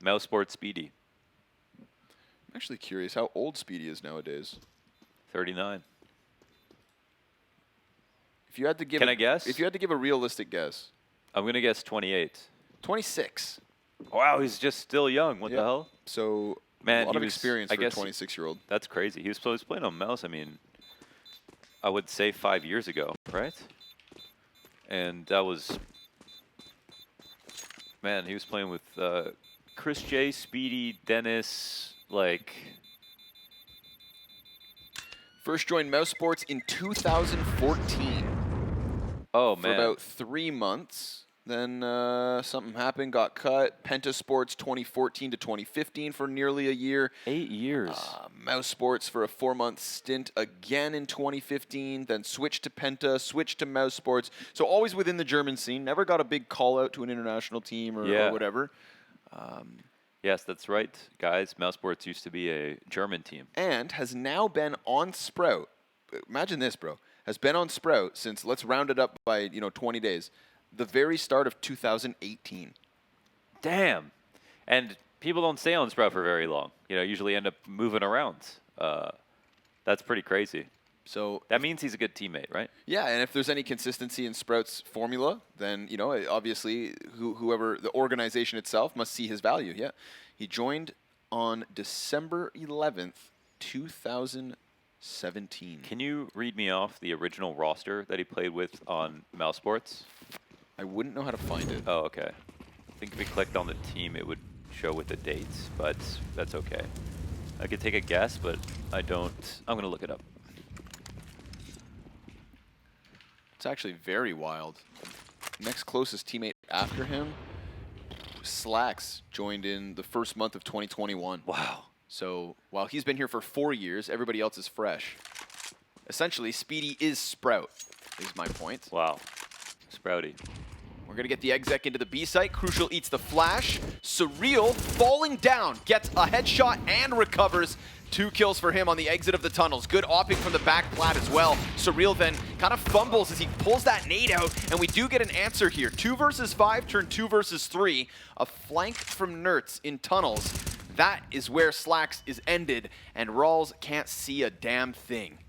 Mouse Sport Spiidi. I'm actually curious how old Spiidi is nowadays. 39. If you had to give, Can I guess? If you had to give a realistic guess, I'm going to guess 28. 26. Wow, he's just still young. What the Yep. hell? So Man, a lot he of was- experience I for guess- a 26-year-old. That's crazy. He was playing on mouse, I mean, I would say 5 years ago, right? And that was, man, he was playing with Chris J, Spiidi, Dennis, like, First joined Mouse Sports in 2014. oh, For man. about 3 months. Then something happened, got cut. Pentasports 2014 to 2015 for nearly a year. 8 years. Mouse Sports for a 4-month stint again in 2015. Then switched to Penta, switched to Mouse Sports. So always within the German scene. Never got a big call out to an international team or whatever. Yes, that's right, guys. Mouse Sports used to be a German team. And has now been on Sprout. Imagine this, bro. Has been on Sprout since, let's round it up by 20 days. The very start of 2018. Damn. And people don't stay on Sprout for very long. Usually end up moving around. That's pretty crazy. So that means he's a good teammate, right? Yeah, and if there's any consistency in Sprout's formula, then obviously whoever the organization itself must see his value. Yeah, he joined on December 11th, 2017. Can you read me off the original roster that he played with on Mouse Sports? I wouldn't know how to find it. Oh, okay. I think if we clicked on the team, it would show with the dates, but that's okay. I could take a guess, but I don't. I'm going to look it up. It's actually very wild. Next closest teammate after him, Slacks, joined in the first month of 2021. Wow. So while he's been here for 4 years, everybody else is fresh. Essentially, Spiidi is Sprout, is my point. Wow. Sprouty. We're going to get the exec into the B site. Crucial eats the flash. Surreal falling down, gets a headshot and recovers. 2 kills for him on the exit of the tunnels. Good opping from the back plat as well. Surreal then kind of fumbles as he pulls that nade out, and we do get an answer here. 2 versus 5 turned 2 versus 3. A flank from Nertz in tunnels. That is where Slacks is ended, and RAALZ can't see a damn thing.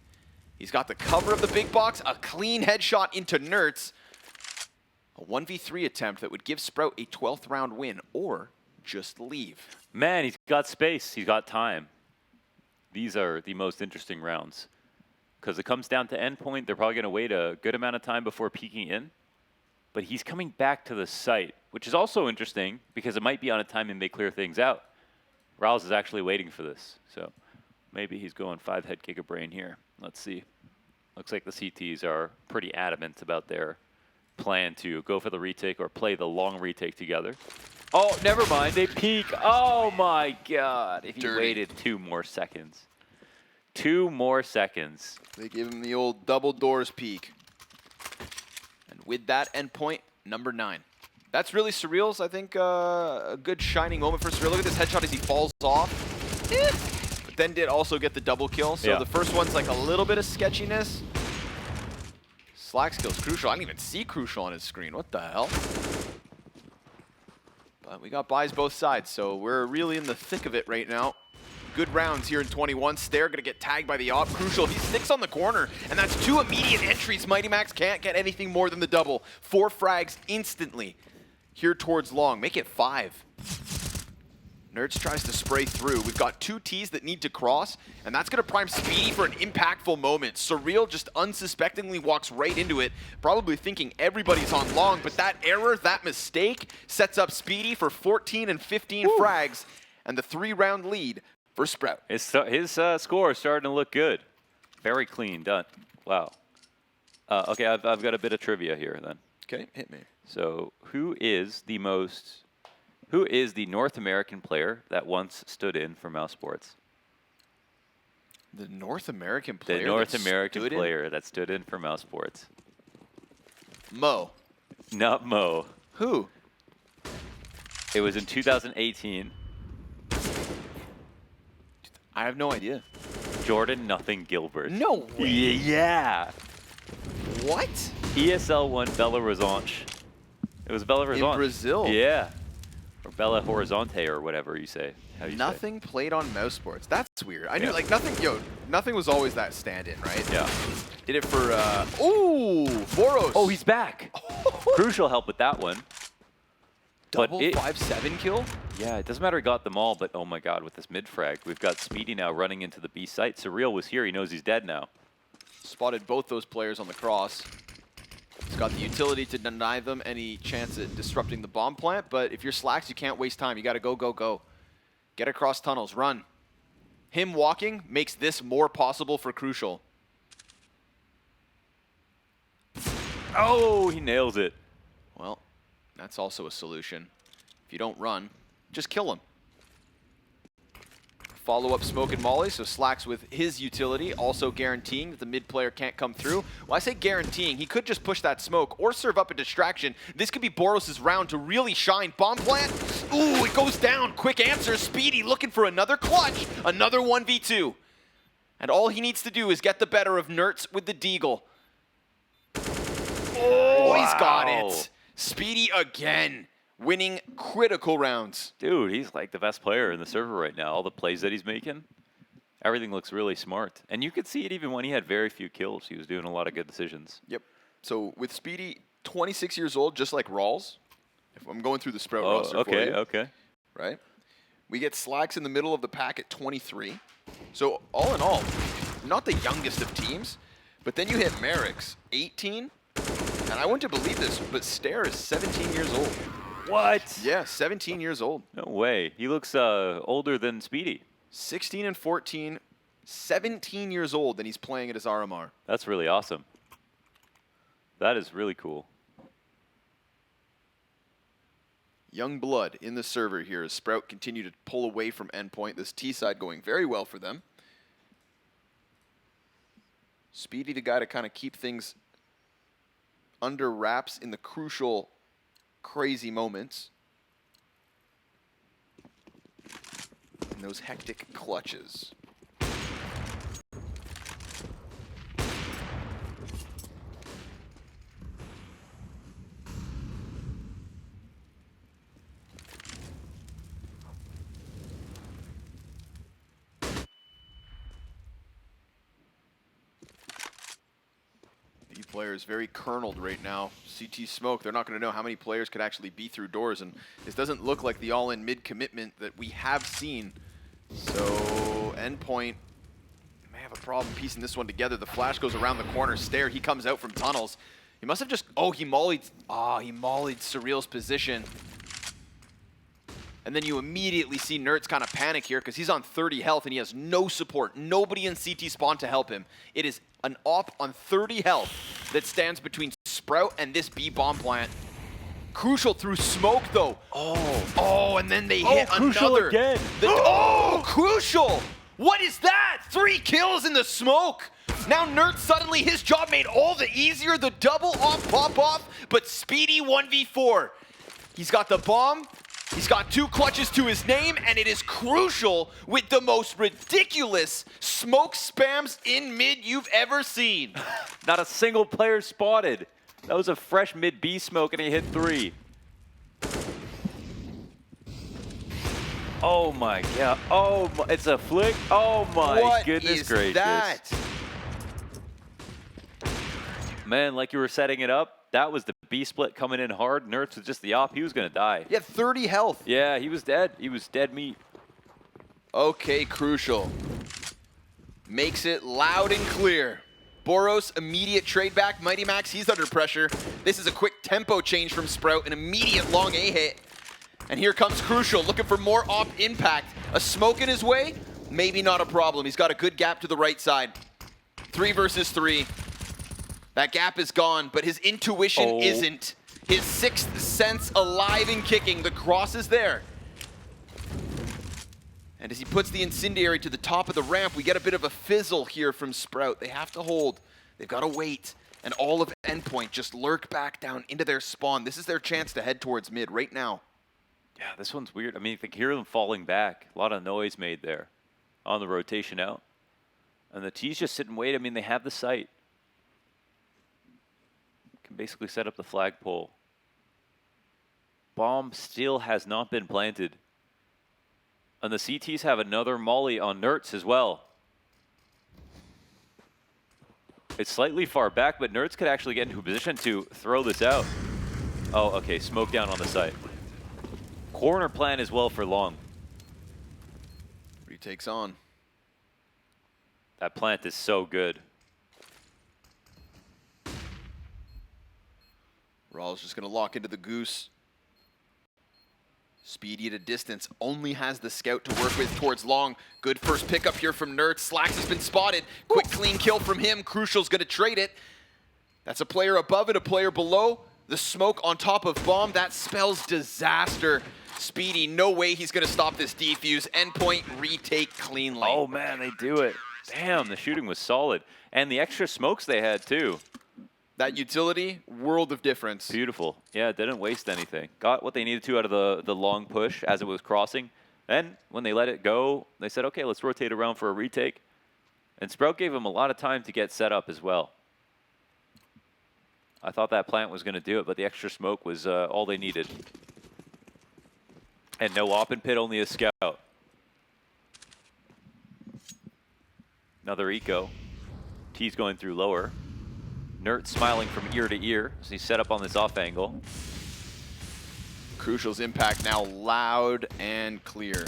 He's got the cover of the big box, a clean headshot into Nertz. A 1v3 attempt that would give Sprout a 12th round win, or just leave. Man, he's got space. He's got time. These are the most interesting rounds. Because it comes down to Endpoint. They're probably going to wait a good amount of time before peeking in. But he's coming back to the site, which is also interesting because it might be on a time and they clear things out. RAALZ is actually waiting for this. So maybe he's going 5-head gigabrain here. Let's see. Looks like the CTs are pretty adamant about their plan to go for the retake or play the long retake together. Oh, never mind. They peek. Oh, my God. If he waited 2 more seconds. 2 more seconds. They give him the old double doors peek. And with that, Endpoint, number 9. That's really Surreal's, I think, a good shining moment for Surreal. Look at this headshot as he falls off. But then did also get the double kill. So the first one's like a little bit of sketchiness. Slacks kills Crucial. I didn't even see Crucial on his screen. What the hell? But we got buys both sides, so we're really in the thick of it right now. Good rounds here in 21. Stair gonna get tagged by the op. Crucial, he sticks on the corner, and that's 2 immediate entries. MiGHTYMAX can't get anything more than the double. 4 frags instantly here towards long. Make it 5. Nertz tries to spray through. We've got 2 Ts that need to cross, and that's going to prime Spiidi for an impactful moment. Surreal just unsuspectingly walks right into it, probably thinking everybody's on long, but that error, that mistake, sets up Spiidi for 14 and 15 frags, and the 3-round lead for Sprout. His score is starting to look good. Very clean, done. Wow. Okay, I've got a bit of trivia here then. Okay, hit me. So who is the North American player that once stood in for Mouse Sports? The North American player? The North American player that stood in for Mouse Sports. Mo. Not Mo. Who? It was in 2018. I have no idea. Jordan Nothing Gilbert. No way. Yeah. What? ESL won Belo Horizonte. It was Belo Horizonte. In Brazil? Yeah. Or Belo Horizonte or whatever you say. How you Nothing played on Mouse Sports. That's weird. I knew like Nothing was always that stand-in, right? Yeah. Did it for ooh, Boros. Oh, he's back. Crucial help with that one. Double 5-7 kill? Yeah, it doesn't matter he got them all, but oh my God, with this mid frag, we've got Spiidi now running into the B site. Surreal was here, he knows he's dead now. Spotted both those players on the cross. He's got the utility to deny them any chance at disrupting the bomb plant, but if you're Slacks, you can't waste time. You gotta go, go, go. Get across tunnels, run. Him walking makes this more possible for Crucial. Oh, he nails it. Well, That's also a solution. If you don't run, just kill him. Follow-up smoke and molly, so Slacks with his utility, also guaranteeing that the mid player can't come through. Well, I say guaranteeing, he could just push that smoke or serve up a distraction. This could be Boros' round to really shine. Bomb plant, ooh, it goes down. Quick answer, Spiidi looking for another clutch, another 1v2. And all he needs to do is get the better of Nertz with the Deagle. Oh, wow. He's got it. Spiidi again. Winning critical rounds. Dude, he's like the best player in the server right now. All the plays that he's making, everything looks really smart. And you could see it even when he had very few kills. He was doing a lot of good decisions. Yep. So with Spiidi, 26 years old, just like RAALZ. If I'm going through the Sprout roster for you. Okay. Right? We get Slacks in the middle of the pack at 23. So all in all, not the youngest of teams. But then you hit Marix, 18. And I wouldn't believe this, but Stare is 17 years old. What? Yeah, 17 years old. No way. He looks older than Spiidi. 16 and 14, 17 years old, and he's playing at his RMR. That's really awesome. That is really cool. Young blood in the server here as Sprout continue to pull away from Endpoint. This T side going very well for them. Spiidi, the guy to kind of keep things under wraps in the crucial crazy moments. And those hectic clutches. Players very kerneled right now. CT smoke, they're not going to know how many players could actually be through doors, and this doesn't look like the all-in mid commitment that we have seen. So Endpoint may have a problem piecing this one together. The flash goes around the corner. Stare, he comes out from tunnels. He must have just, he mollied Surreal's position. And then you immediately see Nertz kind of panic here because he's on 30 health and he has no support. Nobody in CT spawn to help him. It is an op on 30 health that stands between Sprout and this B bomb plant. Crucial through smoke though. Oh, and then they hit Crucial another. Again. Crucial! What is that? 3 kills in the smoke. Now Nertz suddenly, his job made all the easier. The double op pop off, but Spiidi 1v4. He's got the bomb. He's got 2 clutches to his name, and it is Crucial with the most ridiculous smoke spams in mid you've ever seen. Not a single player spotted. That was a fresh mid B smoke, and he hit 3. Oh my god. Oh, it's a flick. Oh my goodness gracious. What is that? Man, like you were setting it up, that was the B split coming in hard. Nertz was just the op. He was going to die. He had 30 health. Yeah, he was dead. He was dead meat. Okay, Crucial. Makes it loud and clear. Boros, immediate trade back. MiGHTYMAX, he's under pressure. This is a quick tempo change from Sprout, an immediate long A hit. And here comes Crucial, looking for more op impact. A smoke in his way? Maybe not a problem. He's got a good gap to the right side. 3 versus 3. That gap is gone, but his intuition isn't. His 6th sense alive and kicking. The cross is there. And as he puts the incendiary to the top of the ramp, we get a bit of a fizzle here from Sprout. They have to hold. They've got to wait. And all of Endpoint just lurk back down into their spawn. This is their chance to head towards mid right now. Yeah, this one's weird. I mean, you can hear them falling back. A lot of noise made there on the rotation out. And the T's just sit and wait. I mean, they have the sight. Can basically set up the flagpole. Bomb still has not been planted. And the CTs have another molly on Nertz as well. It's slightly far back, but Nertz could actually get into a position to throw this out. Oh, okay, smoke down on the site. Corner plan as well for long. Retakes on. That plant is so good. RAALZ just going to lock into the goose. Spiidi at a distance, only has the scout to work with towards long. Good first pickup here from Nertz. Slacks has been spotted. Quick clean kill from him. Crucial's going to trade it. That's a player above it, a player below. The smoke on top of bomb, that spells disaster. Spiidi, no way he's gonna stop this defuse. Endpoint retake cleanly. Oh man, they do it. Damn, the shooting was solid. And the extra smokes they had too. That utility, world of difference. Beautiful. Yeah, didn't waste anything. Got what they needed to out of the long push as it was crossing. Then when they let it go, they said, okay, let's rotate around for a retake. And Sprout gave him a lot of time to get set up as well. I thought that plant was going to do it, but the extra smoke was all they needed. And no op and pit, only a scout. Another eco. T's going through lower. Nert smiling from ear to ear as he's set up on this off angle. Crucial's impact now loud and clear.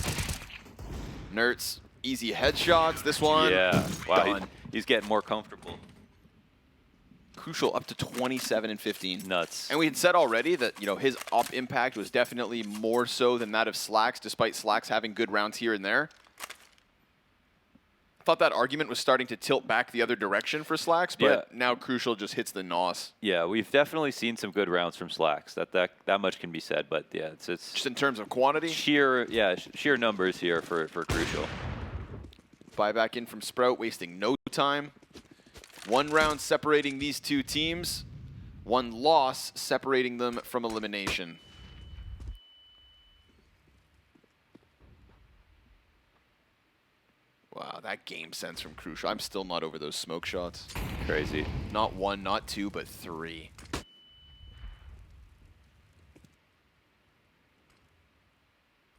Nert's easy headshots. This one, yeah, wow, done. He's getting more comfortable. Crucial up to 27 and 15. Nuts. And we had said already that, you know, his op impact was definitely more so than that of Slacks, despite Slacks having good rounds here and there. I thought that argument was starting to tilt back the other direction for Slacks, but now Crucial just hits the nos. Yeah, we've definitely seen some good rounds from Slacks. That much can be said, but yeah, it's just in terms of quantity. Sheer numbers here for Crucial. Buyback in from Sprout, wasting no time. 1 round separating these two teams. 1 loss separating them from elimination. Wow, that game sense from Crucial. I'm still not over those smoke shots. Crazy. Not 1, not 2, but 3.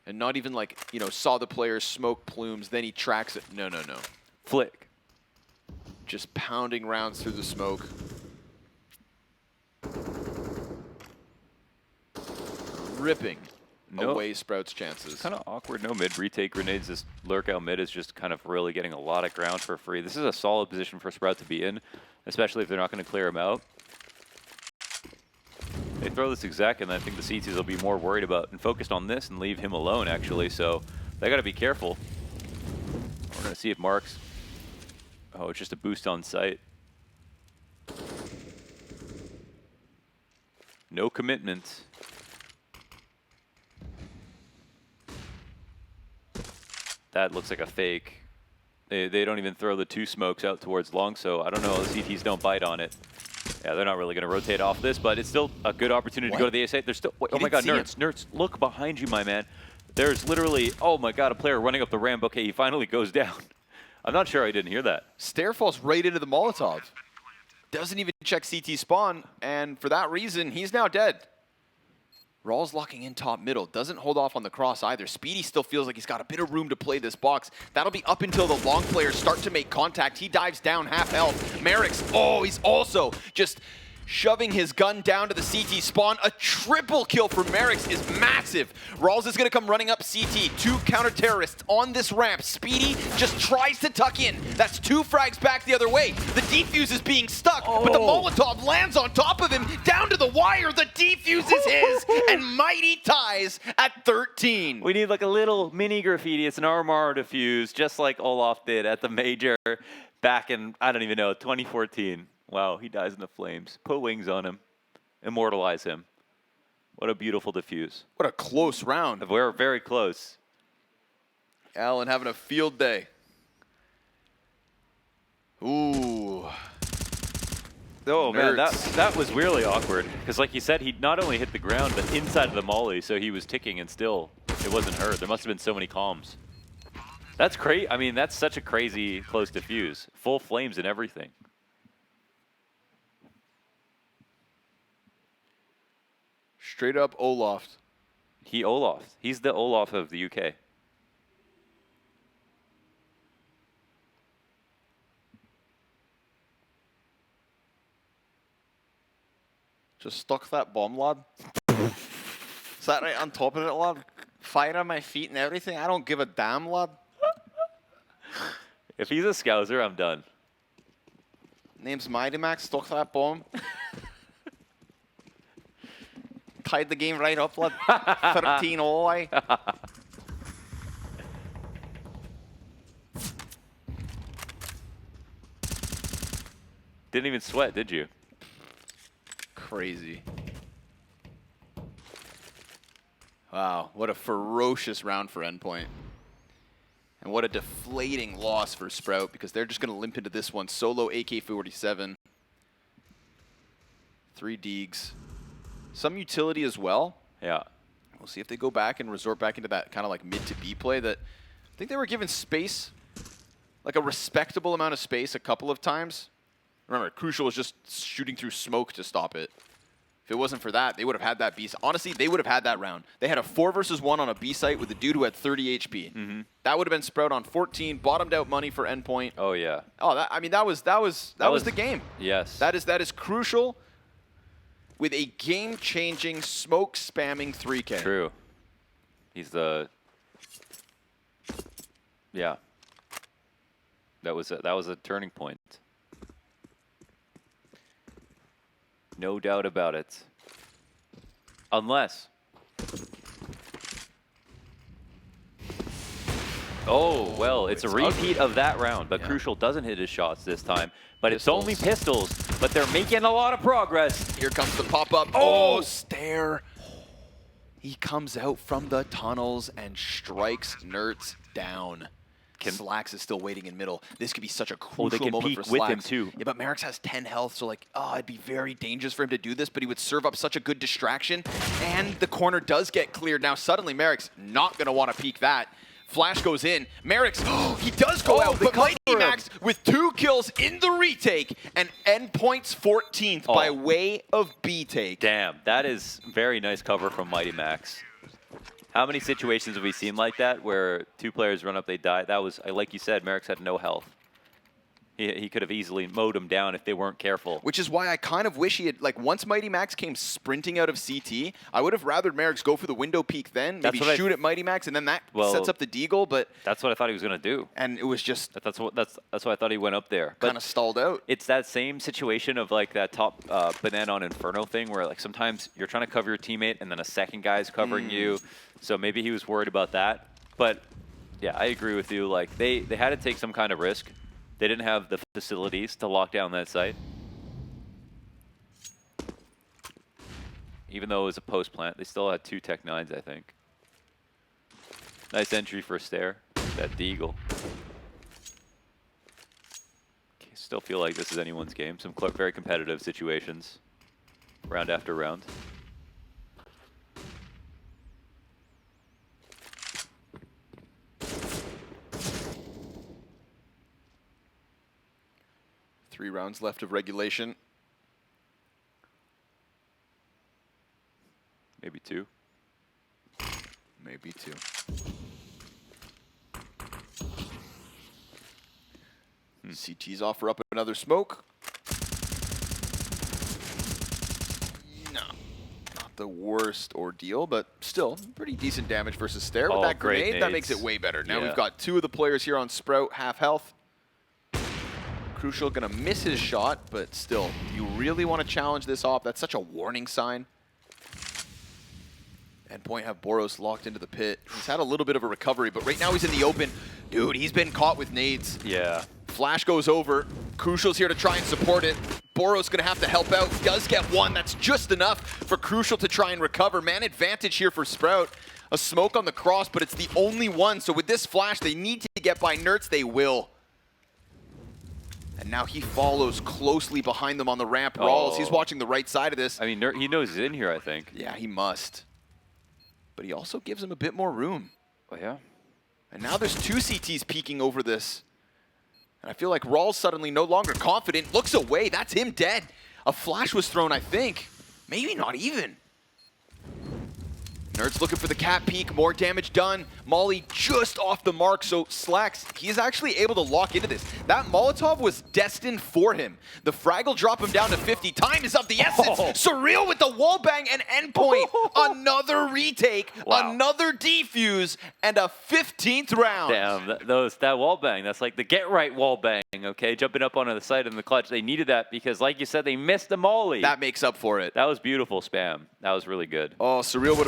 And not even like, you know, saw the player smoke plumes, then he tracks it. No, no, no. Flick. Just pounding rounds through the smoke. Ripping away Sprout's chances. Kind of awkward. No mid retake grenades. This lurk out mid is just kind of really getting a lot of ground for free. This is a solid position for Sprout to be in, especially if they're not going to clear him out. They throw this exec, and I think the CTs will be more worried about and focused on this and leave him alone, actually. So they got to be careful. We're going to see if Marix... Oh, it's just a boost on site. No commitment. That looks like a fake. They don't even throw the 2 smokes out towards long, so I don't know. The CTs don't bite on it. Yeah, they're not really going to rotate off this, but it's still a good opportunity to go to the A-site. There's still... Oh my god, Nerds, look behind you, my man. There's literally, oh my god, a player running up the ramp. Okay, he finally goes down. I'm not sure I didn't hear that. Stair falls right into the Molotov. Doesn't even check CT spawn, and for that reason, he's now dead. RAALZ locking in top middle. Doesn't hold off on the cross either. Spiidi still feels like he's got a bit of room to play this box. That'll be up until the long players start to make contact. He dives down half health. Marix, oh, he's also just shoving his gun down to the CT spawn. A triple kill for Marix is massive. RAALZ is going to come running up CT. 2 counter-terrorists on this ramp. Spiidi just tries to tuck in. That's 2 frags back the other way. The defuse is being stuck, but the Molotov lands on top of him. Down to the wire. The defuse is his, and Mighty ties at 13. We need like a little mini graffiti. It's an RMR defuse, just like Olaf did at the major back in, I don't even know, 2014. Wow, he dies in the flames. Put wings on him. Immortalize him. What a beautiful defuse. What a close round. We're very close. Allen having a field day. Ooh. Oh man, that was really awkward. Because like you said, he not only hit the ground, but inside of the molly, so he was ticking and still it wasn't hurt. There must have been so many comms. That's crazy. I mean, that's such a crazy close defuse. Full flames and everything. Straight up Olaf. He's the Olaf of the UK. Just stuck that bomb, lad. Sat right on top of it, lad. Fire on my feet and everything. I don't give a damn, lad. If he's a scouser, I'm done. Name's MiGHTYMAX. Stuck that bomb. Tied the game right up, lad. 13 all I. Didn't even sweat, did you? Crazy. Wow, what a ferocious round for Endpoint. And what a deflating loss for Sprout, because they're just going to limp into this one. Solo AK-47. 3 Deegs. Some utility as well. Yeah. We'll see if they go back and resort back into that kind of like mid to B play that I think they were given space, like a respectable amount of space a couple of times. Remember, Crucial was just shooting through smoke to stop it. If it wasn't for that, they would have had that B. Honestly, they would have had that round. They had a 4 versus 1 on a B site with a dude who had 30 HP. Mm-hmm. That would have been Sprout on 14, bottomed out money for Endpoint. Oh yeah. Oh, that was the game. Yes. That is Crucial with a game-changing, smoke-spamming 3K. True. He's the. Yeah. That was a turning point. No doubt about it. Unless. Oh, well, it's a repeat of that round, but Yeah. Crucial doesn't hit his shots this time. But Pistols. it's only pistols, but they're making a lot of progress. Here comes the pop-up. Oh! Oh, stare. He comes out from the tunnels and strikes Nerds down. Slacks is still waiting in middle. This could be such a crucial they can moment for peek with Slacks. him too. Yeah, but Marix has 10 health, so like, oh, it'd be very dangerous for him to do this, but he would serve up such a good distraction. And the corner does get cleared. Now suddenly Marix not going to want to peek that. Flash goes in. Marix, he does go out, but MiGHTYMAX with 2 kills in the retake, and Endpoint's 14th by way of B take. Damn, that is very nice cover from MiGHTYMAX. How many situations have we seen like that where 2 players run up, they die? That was, like you said, Marix had no health. He could have easily mowed them down if they weren't careful. Which is why I kind of wish he had, like, once MiGHTYMAX came sprinting out of CT, I would have rather Marix go for the window peek then, maybe shoot at MiGHTYMAX, and then that sets up the deagle, but... That's what I thought he was going to do. And it was just... That's why I thought he went up there. Kind of stalled out. It's that same situation of, like, that top banana on Inferno thing where, like, sometimes you're trying to cover your teammate and then a second guy's covering you. So maybe he was worried about that. But, yeah, I agree with you. Like, they had to take some kind of risk. They didn't have the facilities to lock down that site. Even though it was a post plant, they still had 2 Tech 9s, I think. Nice entry for Stare, that Deagle. Still feel like this is anyone's game. Some very competitive situations, round after round. Three rounds left of regulation. Maybe 2. Maybe 2. CTs offer up another smoke. No, not the worst ordeal, but still pretty decent damage versus Stare. With that grenade, that makes it way better. Now we've got 2 of the players here on Sprout, half health. Crucial gonna miss his shot, but still, you really want to challenge this off. That's such a warning sign. Endpoint have Boros locked into the pit. He's had a little bit of a recovery, but right now he's in the open. Dude, he's been caught with nades. Yeah. Flash goes over. Crucial's here to try and support it. Boros gonna have to help out. Does get 1. That's just enough for Crucial to try and recover. Man advantage here for Sprout. A smoke on the cross, but it's the only one. So with this flash, they need to get by Nerds. They will. And now he follows closely behind them on the ramp. RAALZ, he's watching the right side of this. I mean, he knows he's in here, I think. Yeah, he must. But he also gives him a bit more room. Oh, yeah. And now there's 2 CTs peeking over this. And I feel like RAALZ suddenly no longer confident. Looks away. That's him dead. A flash was thrown, I think. Maybe not even. Nerds looking for the cat peek. More damage done. Molly just off the mark. So Slacks, he's actually able to lock into this. That Molotov was destined for him. The frag will drop him down to 50. Time is of the essence. Surreal with the wall bang and Endpoint. Another retake. Wow. Another defuse. And a 15th round. Damn, that wall bang. That's like the get right wall bang, okay? Jumping up onto the side in the clutch. They needed that because, like you said, they missed the molly. That makes up for it. That was beautiful spam. That was really good. Oh, Surreal would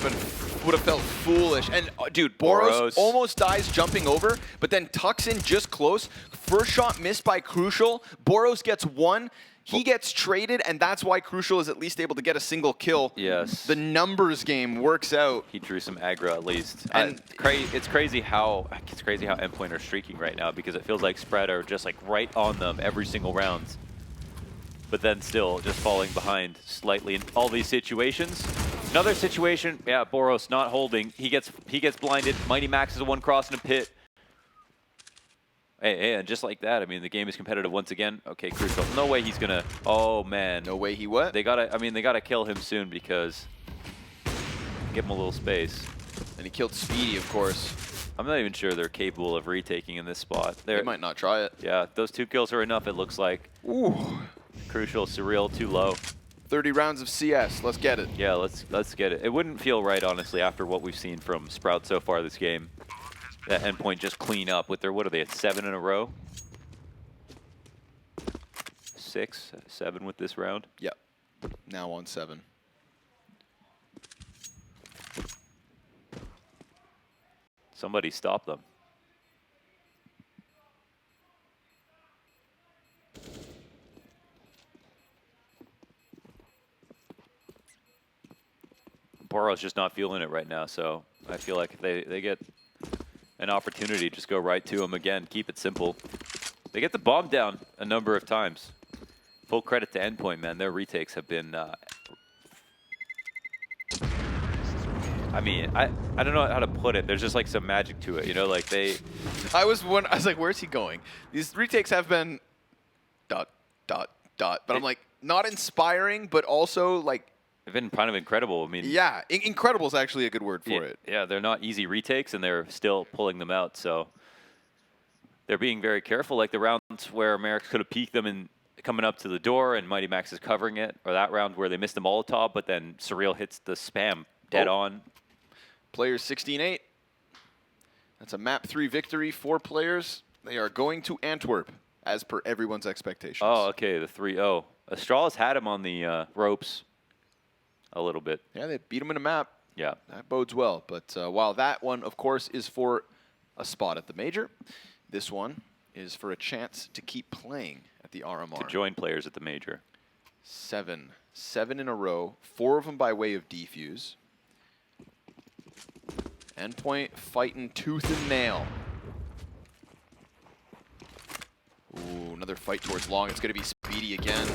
have felt foolish. And dude, Boros almost dies jumping over, but then tucks in just close. First shot missed by Crucial. Boros gets 1. He gets traded, and that's why Crucial is at least able to get a single kill. Yes. The numbers game works out. He drew some aggro at least. And it's crazy how Endpoint are streaking right now, because it feels like Spread are just like right on them every single round. But then still just falling behind slightly in all these situations. Another situation, yeah, Boros not holding. He gets blinded. MiGHTYMAX is the one crossing a pit. Hey, and just like that, I mean, the game is competitive once again. Okay, Crucial. No way he's gonna. Oh man. No way he what? They gotta kill him soon, because give him a little space. And he killed Spiidi, of course. I'm not even sure they're capable of retaking in this spot. They might not try it. Yeah, those 2 kills are enough. It looks like. Ooh. Crucial, Surreal, too low. 30 rounds of CS. Let's get it. Yeah, let's get it. It wouldn't feel right, honestly, after what we've seen from Sprout so far this game. That Endpoint just clean up with their, what are they, at 7 in a row? 6, 7 with this round? Yep. Now on 7. Somebody stop them. Boros just not feeling it right now, so I feel like they get an opportunity, just go right to him again, keep it simple. They get the bomb down a number of times. Full credit to Endpoint, man. Their retakes have been, I mean, I don't know how to put it. There's just like some magic to it, you know, like they... I was like, where's he going? These retakes have been ... But I'm like, not inspiring, but also like... They've been kind of incredible. I mean, yeah, incredible is actually a good word for it. Yeah, they're not easy retakes, and they're still pulling them out. So they're being very careful. Like the rounds where Marix could have peeked them and coming up to the door, and MiGHTYMAX is covering it, or that round where they missed the Molotov, but then Surreal hits the spam dead on. Players 16-8. That's a map 3 victory. 4 players. They are going to Antwerp, as per everyone's expectations. Oh, okay, the 3-0. Astral's had him on the ropes. A little bit. Yeah, they beat him in a map. Yeah. That bodes well. But while that one, of course, is for a spot at the Major, this one is for a chance to keep playing at the RMR. To join players at the Major. 7 in a row. 4 of them by way of defuse. Endpoint fighting tooth and nail. Ooh, another fight towards long. It's going to be Spiidi again.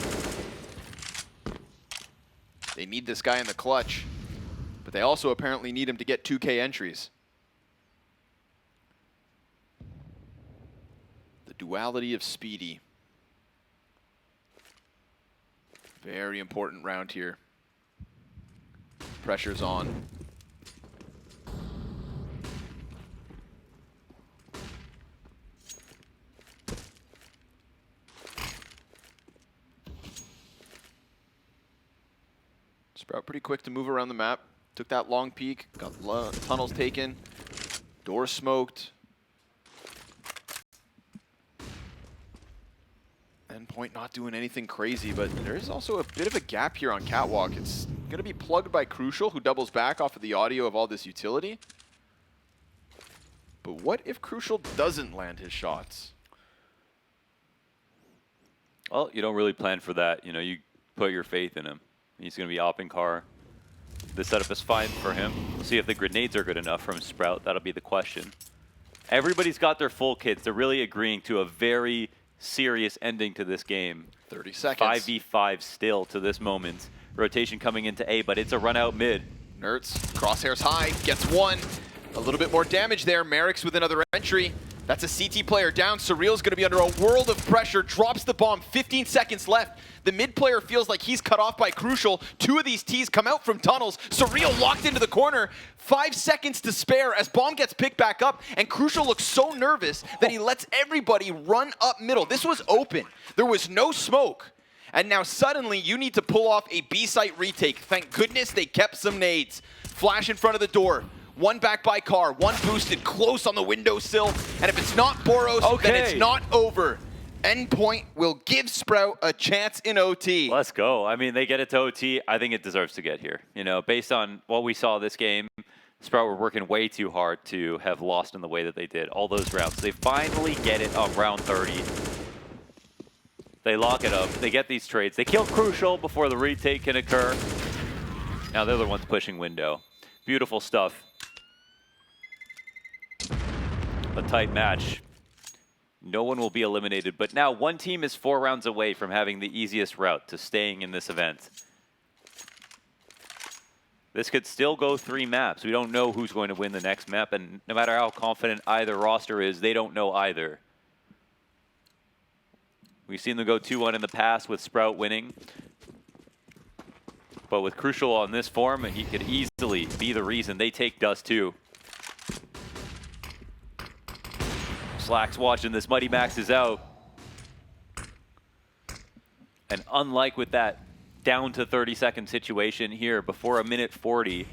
They need this guy in the clutch, but they also apparently need him to get 2K entries. The duality of Spiidi. Very important round here. Pressure's on. Sprout pretty quick to move around the map. Took that long peek, got tunnels taken, door smoked. Endpoint not doing anything crazy, but there is also a bit of a gap here on Catwalk. It's going to be plugged by Crucial, who doubles back off of the audio of all this utility. But what if Crucial doesn't land his shots? Well, you don't really plan for that. You know, you put your faith in him. He's going to be opping car. The setup is fine for him. We'll see if the grenades are good enough from Sprout. That'll be the question. Everybody's got their full kits. They're really agreeing to a very serious ending to this game. 30 seconds. 5v5 still to this moment. Rotation coming into A, but it's a run out mid. Nerds, crosshairs high, gets one. A little bit more damage there. Marix with another entry. That's a CT player down. Surreal's going to be under a world of pressure. Drops the bomb. 15 seconds left. The mid player feels like he's cut off by Crucial. 2 of these Ts come out from tunnels. Surreal locked into the corner. 5 seconds to spare as bomb gets picked back up. And Crucial looks so nervous that he lets everybody run up middle. This was open. There was no smoke. And now suddenly you need to pull off a B-site retake. Thank goodness they kept some nades. Flash in front of the door. 1 back by car, 1 boosted close on the windowsill. And if it's not Boros, then it's not over. Endpoint will give Sprout a chance in OT. Let's go. I mean, they get it to OT. I think it deserves to get here. You know, based on what we saw this game, Sprout were working way too hard to have lost in the way that they did all those rounds. They finally get it on round 30. They lock it up. They get these trades. They kill Crucial before the retake can occur. Now they're the ones pushing window. Beautiful stuff. A tight match. No one will be eliminated, but now one team is 4 rounds away from having the easiest route to staying in this event. This could still go 3 maps. We don't know who's going to win the next map, and no matter how confident either roster is, they don't know either. We've seen them go 2-1 in the past with Sprout winning. But with Crucial on this form, he could easily be the reason they take Dust2. Slack's watching this. MiGHTYMAX is out. And unlike with that down to 30-second situation here, before a minute 40,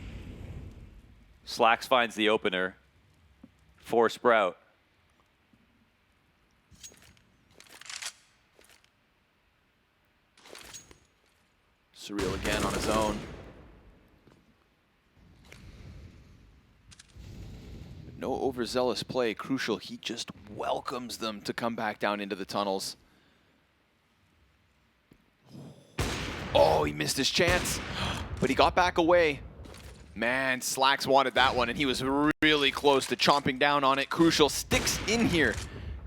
Slacks finds the opener for Sprout. Surreal again on his own. No overzealous play. Crucial, he just welcomes them to come back down into the tunnels. Oh, he missed his chance, but he got back away. Man, Slacks wanted that one, and he was really close to chomping down on it. Crucial sticks in here,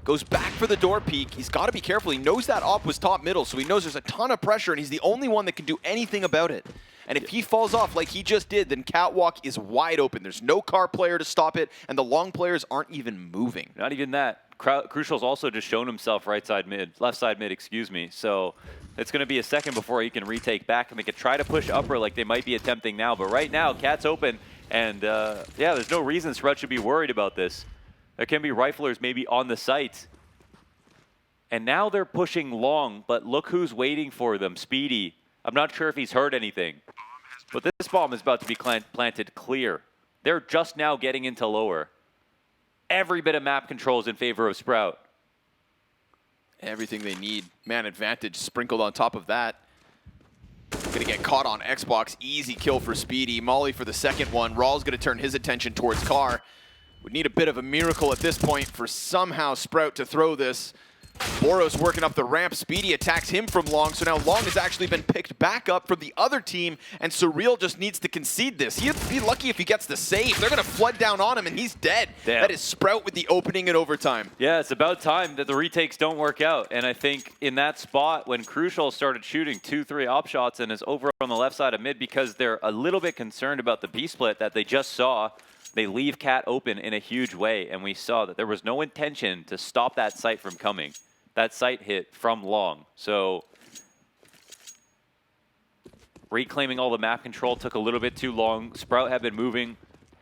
goes back for the door peek. He's got to be careful. He knows that op was top middle, so he knows there's a ton of pressure, and he's the only one that can do anything about it. And if he falls off like he just did, then Catwalk is wide open. There's no car player to stop it, and the long players aren't even moving. Not even that. Crucial's also just shown himself left side mid, excuse me. So it's going to be a second before he can retake back, and they could try to push upper like they might be attempting now. But right now, Cat's open, and yeah, there's no reason Sprout should be worried about this. There can be riflers maybe on the site. And now they're pushing long, but look who's waiting for them, Spiidi. I'm not sure if he's heard anything, but this bomb is about to be planted clear. They're just now getting into lower. Every bit of map control is in favor of Sprout. Everything they need. Man advantage sprinkled on top of that. Gonna get caught on Xbox. Easy kill for Spiidi. Molly for the second one. RAALZ gonna turn his attention towards car. Would need a bit of a miracle at this point for somehow Sprout to throw this. Boros working up the ramp. Spiidi attacks him from long, so now long has actually been picked back up from the other team, and Surreal just needs to concede this. He'd be lucky if he gets the save. They're going to flood down on him, and he's dead. Damn. That is Sprout with the opening in overtime. Yeah, it's about time that the retakes don't work out, and I think in that spot when Crucial started shooting 2-3 op shots and is over on the left side of mid because they're a little bit concerned about the B-split that they just saw, they leave Cat open in a huge way, and we saw that there was no intention to stop that site from coming. That site hit from long. So reclaiming all the map control took a little bit too long. Sprout had been moving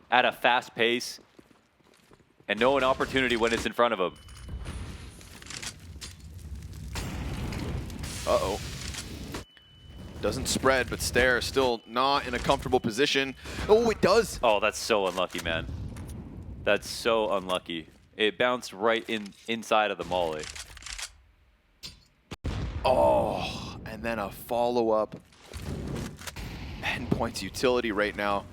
at a fast pace and no an opportunity when it's in front of him. Uh-oh. Doesn't spread, but Stare still not in a comfortable position. Oh, it does. Oh, that's so unlucky, man. That's so unlucky. It bounced right inside of the molly. Oh, and then a follow-up. Endpoint's utility right now.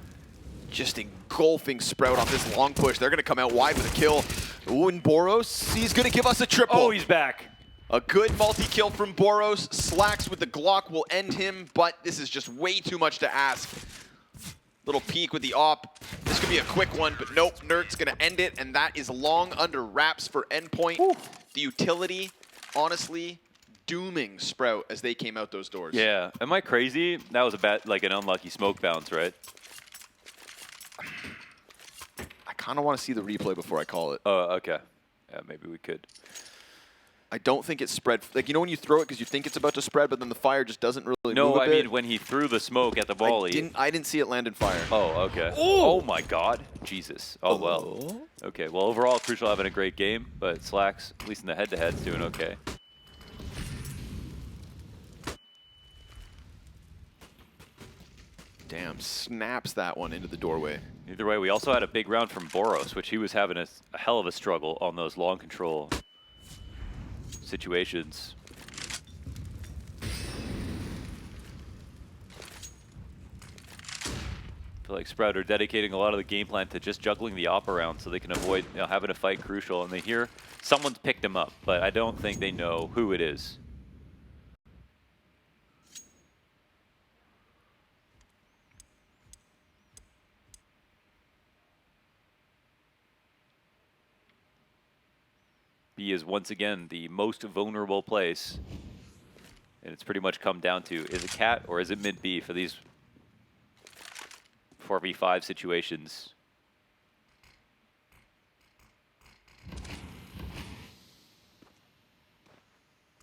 Just engulfing Sprout off this long push. They're going to come out wide with a kill. Ooh, and Boros, he's going to give us a triple. Oh, he's back. A good multi-kill from Boros. Slacks with the Glock will end him, but this is just way too much to ask. Little peek with the op. This could be a quick one, but nope, Nert's going to end it, and that is long under wraps for Endpoint. Ooh. The utility, honestly, dooming Sprout as they came out those doors. Yeah. Am I crazy? That was a bad, like an unlucky smoke bounce, right? I kind of want to see the replay before I call it. Oh, okay. Yeah, maybe we could. I don't think it's spread. Like, you know when you throw it because you think it's about to spread, but then the fire just doesn't really move No, a I bit? mean when he threw the smoke at the volley. I didn't see it land in fire. Oh, okay. Ooh. Oh my God. Jesus. Oh, well. Okay, well, overall, Crucial having a great game, but Slacks, at least in the head-to-head, is doing okay. Damn, snaps that one into the doorway. Either way, we also had a big round from Boros, which he was having a hell of a struggle on those long control situations. I feel like Sprout are dedicating a lot of the game plan to just juggling the op around so they can avoid having to fight Crucial. And they hear someone's picked him up, but I don't think they know who it is. B is once again the most vulnerable place. And it's pretty much come down to, is it cat or is it mid B for these 4v5 situations?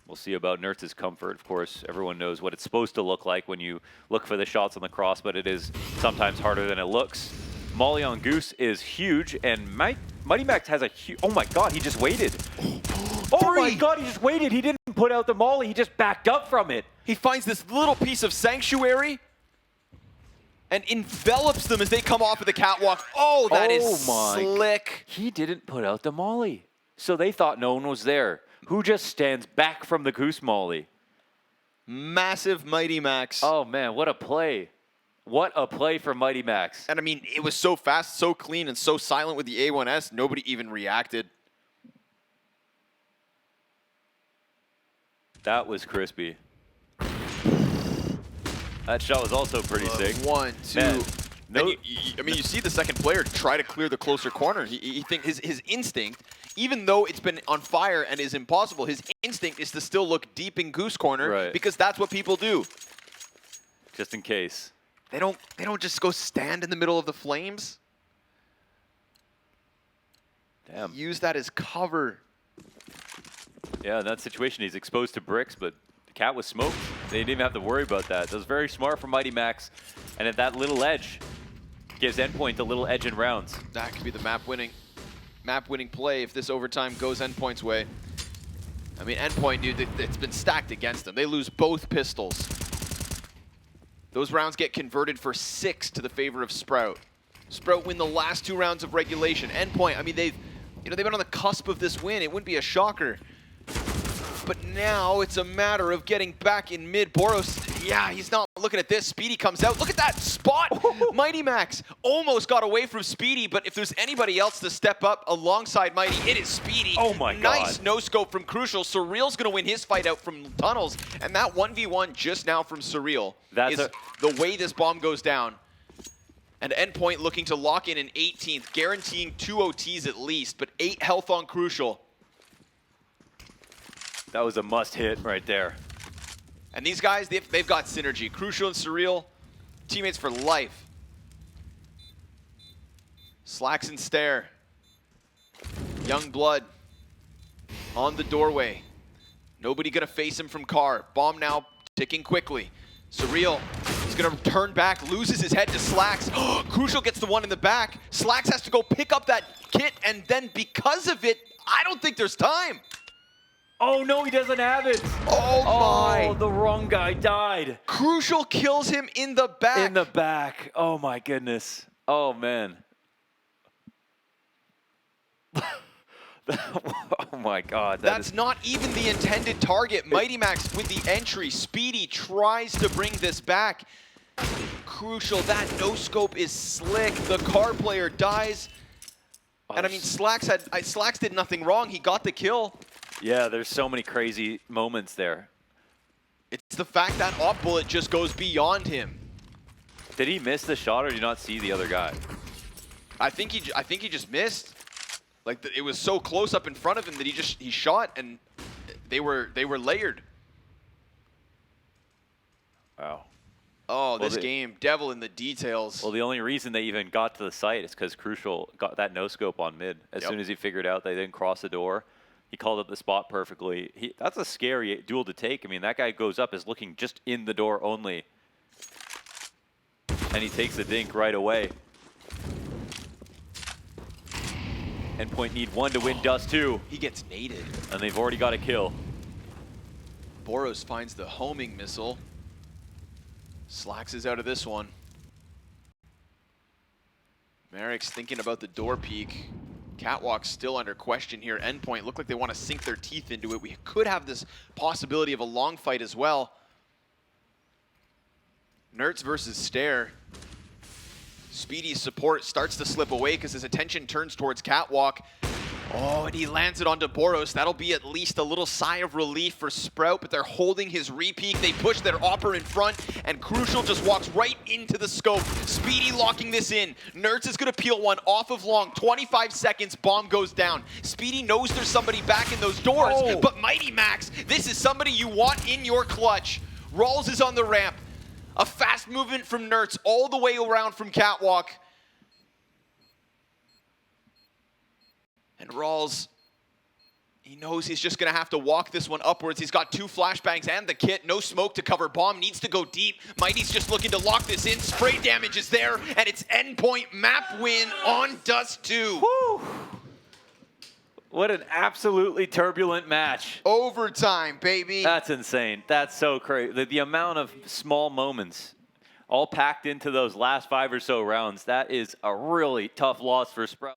We'll see about Nertz's comfort. Of course, everyone knows what it's supposed to look like when you look for the shots on the cross, but it is sometimes harder than it looks. Molly on Goose is huge, and MiGHTYMAX has a huge... Oh my god, he just waited. Oh my god, he just waited. He didn't put out the Molly, he just backed up from it. He finds this little piece of sanctuary and envelops them as they come off of the catwalk. Oh, that is slick. He didn't put out the Molly. So they thought no one was there. Who just stands back from the Goose Molly? Massive MiGHTYMAX. Oh man, what a play. What a play for MiGHTYMAX. And I mean, it was so fast, so clean, and so silent with the A1S, nobody even reacted. That was crispy. That shot was also pretty sick. 1, 2. Man, no, I mean, you see the second player try to clear the closer corner. He think his instinct, even though it's been on fire and is impossible, his instinct is to still look deep in Goose corner because that's what people do. Just in case. They don't just go stand in the middle of the flames. Damn. Use that as cover. Yeah, in that situation, he's exposed to bricks, but the cat was smoked. They didn't even have to worry about that. That was very smart from MiGHTYMAX. And at that little edge, gives Endpoint a little edge in rounds. That could be the map-winning play if this overtime goes Endpoint's way. I mean, Endpoint, dude, it's been stacked against them. They lose both pistols. Those rounds get converted for 6 to the favor of Sprout. Sprout win the last 2 rounds of regulation. Endpoint, I mean, they've been on the cusp of this win. It wouldn't be a shocker. But now it's a matter of getting back in mid. Boros, yeah, he's not looking at this. Spiidi comes out. Look at that spot. MiGHTYMAX almost got away from Spiidi, but if there's anybody else to step up alongside Mighty, it is Spiidi. Oh my god. Nice no-scope from Crucial. Surreal's going to win his fight out from tunnels, and that 1v1 just now from Surreal is the way this bomb goes down. And Endpoint looking to lock in an 18th, guaranteeing 2 OTs at least, but 8 health on Crucial. That was a must-hit right there. And these guys, they've got synergy. Crucial and Surreal, teammates for life. Slacks and Stare. Young blood on the doorway. Nobody gonna face him from car. Bomb now ticking quickly. Surreal, he's gonna turn back, loses his head to Slacks. Crucial gets the one in the back. Slacks has to go pick up that kit, and then because of it, I don't think there's time. Oh no, he doesn't have it. Oh my. Oh, the wrong guy died. Crucial kills him in the back. In the back. Oh my goodness. Oh man. Oh my god. That's not even the intended target. MiGHTYMAX with the entry. Spiidi tries to bring this back. Crucial, that no-scope is slick. The car player dies. And I mean, Slacks did nothing wrong. He got the kill. Yeah, there's so many crazy moments there. It's the fact that op bullet just goes beyond him. Did he miss the shot or did you not see the other guy? I think he just missed. Like it was so close up in front of him that he shot and they were layered. Wow. Oh, well, this game, devil in the details. Well, the only reason they even got to the site is because Crucial got that no-scope on mid. As soon as he figured out they didn't cross the door, he called up the spot perfectly. That's a scary duel to take. I mean, that guy goes up is looking just in the door only. And he takes the dink right away. Endpoint need 1 to win Dust2. He gets naded. And they've already got a kill. Boros finds the homing missile. Slacks is out of this one. Marix thinking about the door peek. Catwalk still under question here. Endpoint look like they want to sink their teeth into it. We could have this possibility of a long fight as well. Nertz versus Stare. Spiidi's support starts to slip away because his attention turns towards Catwalk. Oh, and he lands it onto Boros. That'll be at least a little sigh of relief for Sprout, but they're holding his repeat. They push their Opper in front, and Crucial just walks right into the scope. Spiidi locking this in. Nerds is going to peel one off of Long. 25 seconds, bomb goes down. Spiidi knows there's somebody back in those doors, but MiGHTYMAX, this is somebody you want in your clutch. RAALZ is on the ramp. A fast movement from Nerds all the way around from Catwalk. And RAALZ, he knows he's just going to have to walk this one upwards. He's got 2 flashbangs and the kit. No smoke to cover. Bomb needs to go deep. Mighty's just looking to lock this in. Spray damage is there, and it's Endpoint map win on Dust2. Woo! What an absolutely turbulent match. Overtime, baby. That's insane. That's so crazy. The amount of small moments all packed into those last 5 or so rounds, that is a really tough loss for Sprout.